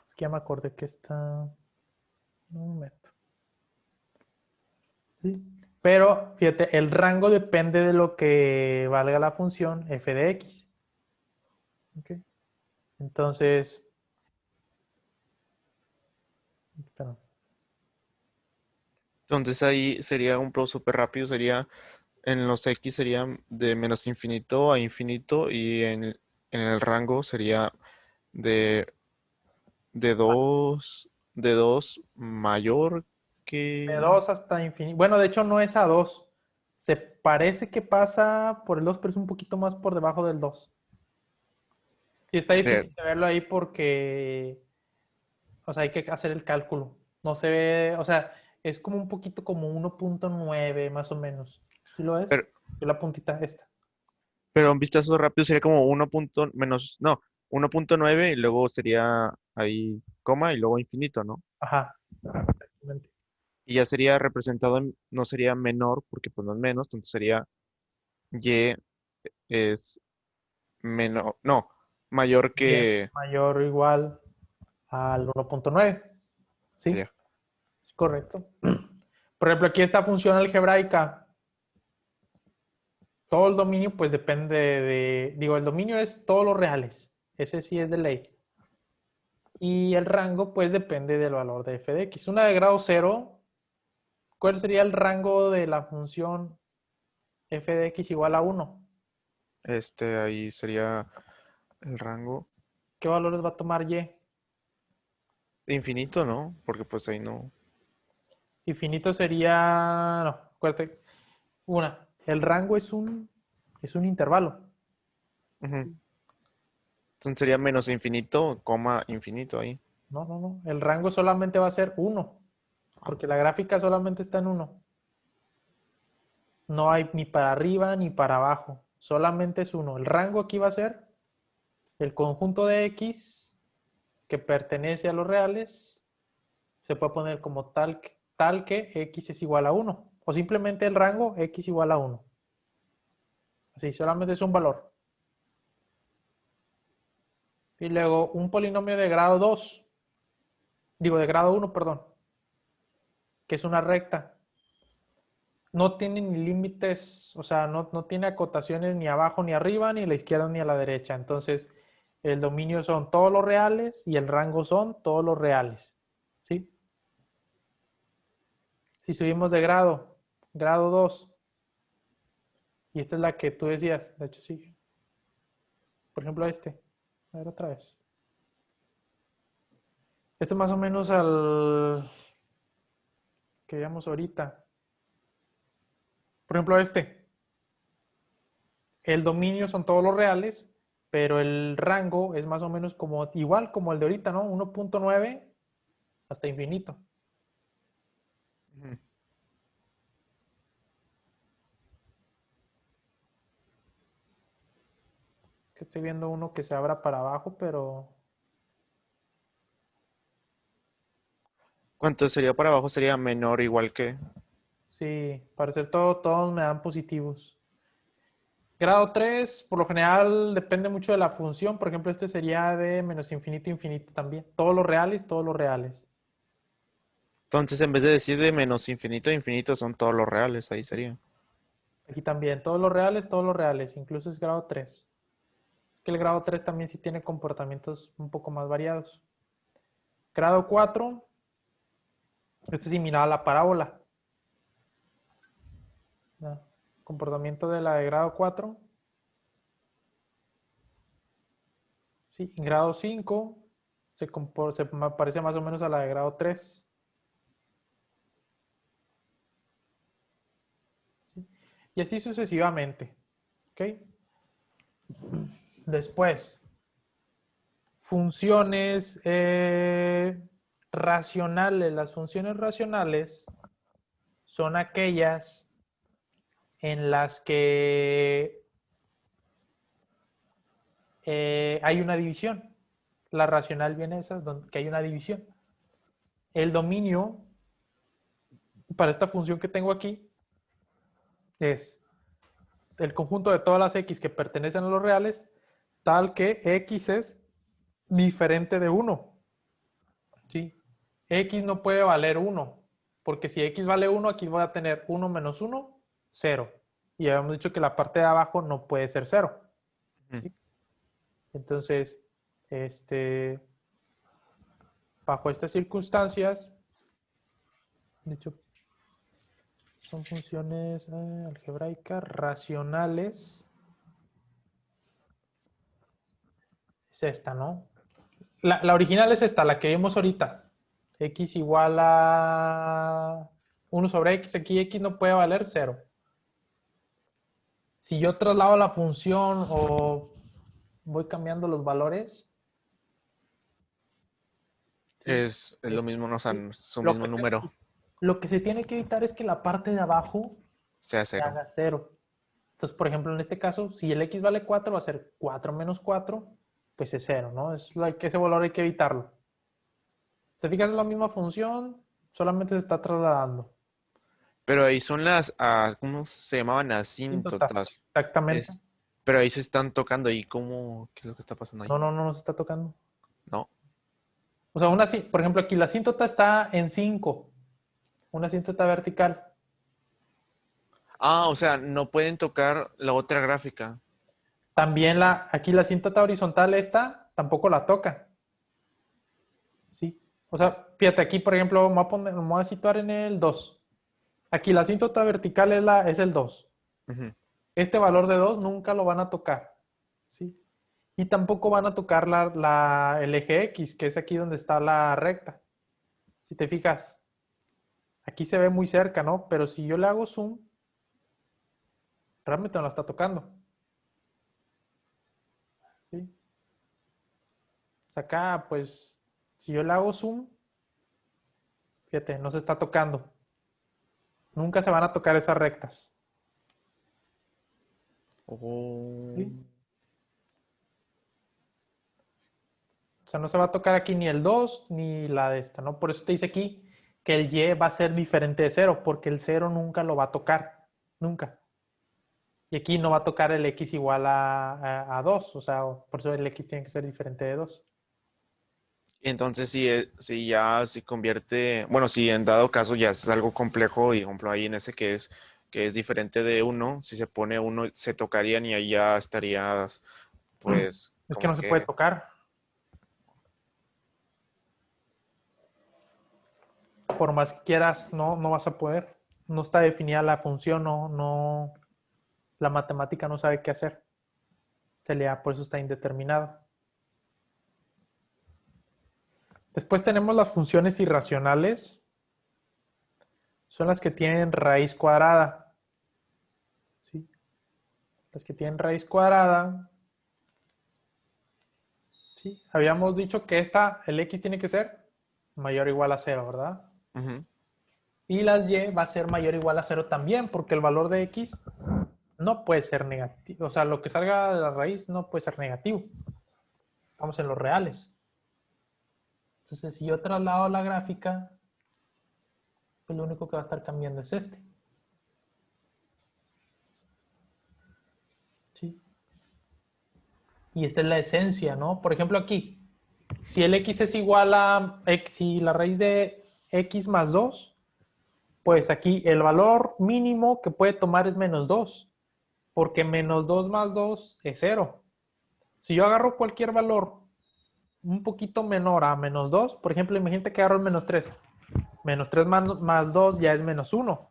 Es que ya me acordé que está. Un momento. ¿Sí? Pero fíjate, el rango depende de lo que valga la función f de x. ¿Okay? Entonces, perdón. Entonces ahí sería un pro súper rápido, sería en los X sería de menos infinito a infinito y en el rango sería de, de 2 mayor De que... 2 hasta infinito. Bueno, de hecho no es a 2. Se parece que pasa por el 2, pero es un poquito más por debajo del 2. Y está Sería, difícil de verlo ahí porque, o sea, hay que hacer el cálculo. No se ve, o sea, es como un poquito como 1.9 más o menos. ¿Sí lo es? pero, Es la puntita esta. pero un vistazo rápido sería como 1 punto menos, no, 1.9 y luego sería ahí coma y luego infinito, ¿no? Ajá, exactamente. Y ya sería representado, no sería menor porque pues no es menos, entonces sería Y es menor, no, mayor Y es que... mayor o igual al 1.9. ¿Sí? Ya. Es correcto. Por ejemplo, aquí esta función algebraica. Todo el dominio, pues depende digo, el dominio es todos los reales. Ese sí es de ley. Y el rango, pues depende del valor de f de x. Una de grado cero, ¿cuál sería el rango de la función f de x igual a 1? Ahí sería el rango ¿Qué valores va a tomar y? infinito, ¿no? Porque pues ahí no. Infinito sería, no, acuérdate, el rango es un intervalo. Ujú. Entonces sería menos infinito, coma infinito ahí. No, no, no. El rango solamente va a ser 1, Ah, porque la gráfica solamente está en 1. No hay ni para arriba ni para abajo. Solamente es 1. El rango aquí va a ser el conjunto de x que pertenece a los reales. Se puede poner como tal que x es igual a 1. O simplemente el rango x igual a 1. Así, solamente es un valor. Y luego un polinomio de grado 2. Digo, de grado 1, perdón. Que es una recta. No tiene ni límites, o sea, no tiene acotaciones ni abajo ni arriba, ni a la izquierda ni a la derecha. Entonces, el dominio son todos los reales y el rango son todos los reales. ¿Sí? Si subimos de grado 2, y esta es la que tú decías, de hecho sí. Por ejemplo, a ver otra vez. Este más o menos al que veamos ahorita. Por ejemplo, el dominio son todos los reales, pero el rango es más o menos como igual como el de ahorita, ¿no? 1.9 hasta infinito. ujú. Es que estoy viendo uno que se abra para abajo, pero ¿Cuánto sería para abajo? Sería menor igual que... sí, para ser todos me dan positivos. Grado 3 por lo general, depende mucho de la función. Por ejemplo, este sería de menos infinito a infinito también. Todos los reales, todos los reales. Entonces, en vez de decir de menos infinito a infinito, son todos los reales, ahí sería. Aquí también, todos los reales, incluso es grado 3. Es que el grado 3 también sí tiene comportamientos un poco más variados. Grado 4, este es similar a la parábola. ¿No? Comportamiento de la de grado 4. Sí, en grado 5 se parece más o menos a la de grado 3. ¿Sí? Y así sucesivamente. ¿Ok? Después, funciones racionales. Las funciones racionales son aquellas en las que hay una división. La racional viene esa, donde que hay una división. El dominio para esta función que tengo aquí es el conjunto de todas las x que pertenecen a los reales, tal que x es diferente de 1. ¿Sí? X no puede valer 1, porque si x vale 1, aquí voy a tener 1 menos 1, 0. Y habíamos dicho que la parte de abajo no puede ser 0. Ujú. ¿Sí? Entonces, bajo estas circunstancias, de hecho, son funciones algebraicas racionales. Es esta, ¿no? La original es esta, la que vimos ahorita. X igual a 1 sobre X. Aquí X no puede valer 0. Si yo traslado la función o voy cambiando los valores, ¿sí? Es lo mismo, no, o sea, su Lo mismo que, número, lo que se tiene que evitar es que la parte de abajo sea se cero. haga 0. Entonces, por ejemplo, en este caso, si el X vale 4, va a ser 4 menos 4, pues es 0, ¿no? Ese valor hay que evitarlo. ¿Te fijas? Es la misma función, solamente se está trasladando. Pero ahí son las, ¿cómo se llamaban? Asíntotas. Asíntotas. Exactamente. Es, pero ahí se están tocando ahí, ¿qué es lo que está pasando ahí? No se está tocando. ¿No? O sea, por ejemplo, aquí la asíntota está en 5, una asíntota vertical. Ah, o sea, no pueden tocar la otra gráfica. También aquí la asíntota horizontal esta tampoco la toca. ¿Sí? O sea, fíjate, aquí, por ejemplo, me voy a situar en el 2. Aquí la asíntota vertical es el 2. Ujú. Este valor de 2 nunca lo van a tocar. ¿Sí? Y tampoco van a tocar el eje X, que es aquí donde está la recta. Si te fijas, aquí se ve muy cerca, ¿no? Pero si yo le hago zoom, realmente no la está tocando. ¿Sí? O sea, acá, pues, si yo le hago zoom, fíjate, no se está tocando. Nunca se van a tocar esas rectas. Oh. ¿Sí? O sea, no se va a tocar aquí ni el 2 ni la de esta, ¿no? Por eso te dice aquí que el y va a ser diferente de 0, porque el 0 nunca lo va a tocar. Nunca. Y aquí no va a tocar el x igual a 2, o sea, por eso el x tiene que ser diferente de 2. Entonces, si ya se convierte, bueno, si en dado caso ya es algo complejo, y por ejemplo ahí en ese que es diferente de uno, si se pone uno, se tocarían y ahí ya estarías, pues, Es que no como se puede que, tocar. Por más que quieras, no vas a poder. No está definida la función, la matemática no sabe qué hacer. Por eso está indeterminado. Después tenemos las funciones irracionales. Son las que tienen raíz cuadrada. ¿Sí? Las que tienen raíz cuadrada. ¿Sí? Habíamos dicho que el x tiene que ser mayor o igual a 0, ¿verdad? ujú. Y las y va a ser mayor o igual a 0 también, porque el valor de x no puede ser negativo. O sea, lo que salga de la raíz no puede ser negativo. Estamos en los reales. Entonces, si yo traslado la gráfica, pues lo único que va a estar cambiando es este. ¿Sí? Y esta es la esencia, ¿no? Por ejemplo, aquí, si el x es igual a x, si la raíz de x más 2, pues aquí el valor mínimo que puede tomar es menos 2, porque menos 2 más 2 es 0. Si yo agarro cualquier valor un poquito menor a menos 2, por ejemplo, imagínate que agarro el menos 3. Menos 3 más 2 ya es menos 1.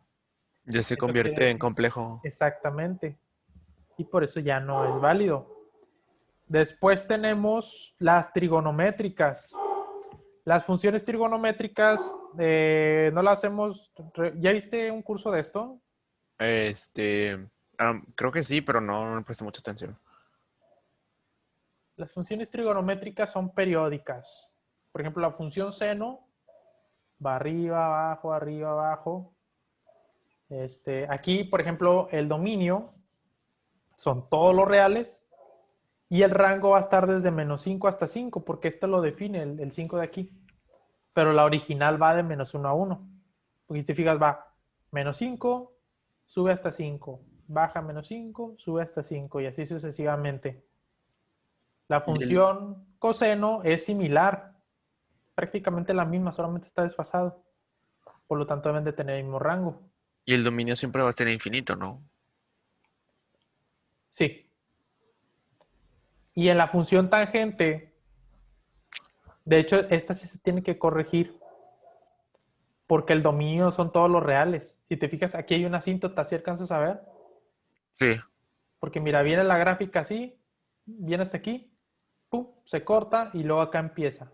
Ya se Eso quiere convierte en decir complejo. exactamente. Y por eso ya no es válido. Después tenemos las trigonométricas. Las funciones trigonométricas no las hacemos. ¿Ya viste un curso de esto? Creo que sí, pero no le presté mucha atención. Las funciones trigonométricas son periódicas. Por ejemplo, la función seno va arriba, abajo. Aquí, por ejemplo, el dominio son todos los reales y el rango va a estar desde menos 5 hasta 5, porque esto lo define el 5 de aquí. Pero la original va de menos 1 a 1. Porque si te fijas, va menos 5, sube hasta 5, baja menos 5, sube hasta 5 y así sucesivamente. La Y el, función coseno es similar, prácticamente la misma, solamente está desfasado. Por lo tanto, deben de tener el mismo rango. y el dominio siempre va a ser infinito, ¿no? Sí. Y en la función tangente, de hecho, esta sí se tiene que corregir porque el dominio son todos los reales. Si te fijas, aquí hay una asíntota, ¿sí alcanzas a ver? Sí. Porque mira, viene la gráfica así, viene hasta aquí, pum, se corta y luego acá empieza.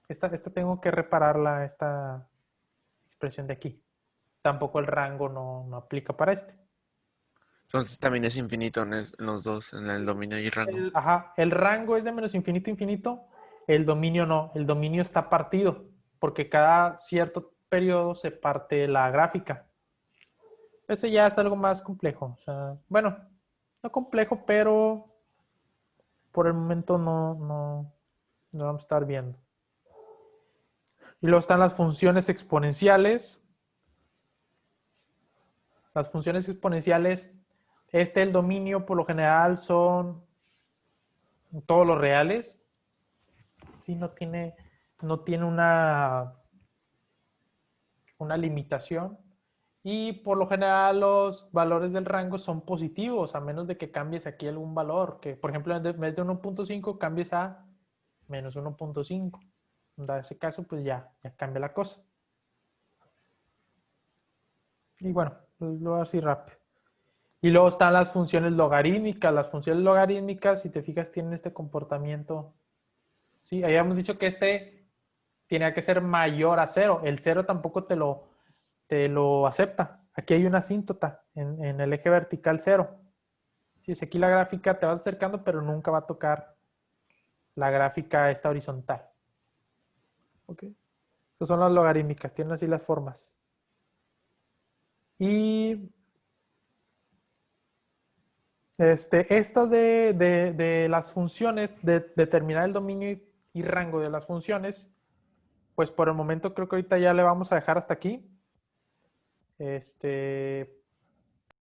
Esta tengo que repararla, esta expresión de aquí. Tampoco el rango no aplica para este. Entonces también es infinito en los dos, en el dominio y el rango. Ajá, el rango es de menos infinito a infinito, el dominio no, el dominio está partido, porque cada cierto periodo se parte la gráfica. Ese ya es algo más complejo, o sea, bueno, no complejo, pero por el momento no vamos a estar viendo. Y luego están las funciones exponenciales. Las funciones exponenciales, el dominio por lo general son todos los reales. Sí, no tiene una limitación. Y por lo general los valores del rango son positivos, a menos de que cambies aquí algún valor. Que por ejemplo, en vez de 1.5 cambies a menos 1.5. En ese caso, pues ya cambia la cosa. Y bueno, lo voy así rápido. Y luego están las funciones logarítmicas. Las funciones logarítmicas, si te fijas, tienen este comportamiento. Sí, habíamos dicho que tenía que ser mayor a cero. El cero tampoco te lo acepta. Aquí hay una asíntota en el eje vertical cero. Si es aquí la gráfica, te vas acercando, pero nunca va a tocar la gráfica esta horizontal. ¿Ok? Estas son las logarítmicas, tienen así las formas. Y esto de las funciones, de determinar el dominio y rango de las funciones, pues por el momento creo que ahorita ya le vamos a dejar hasta aquí.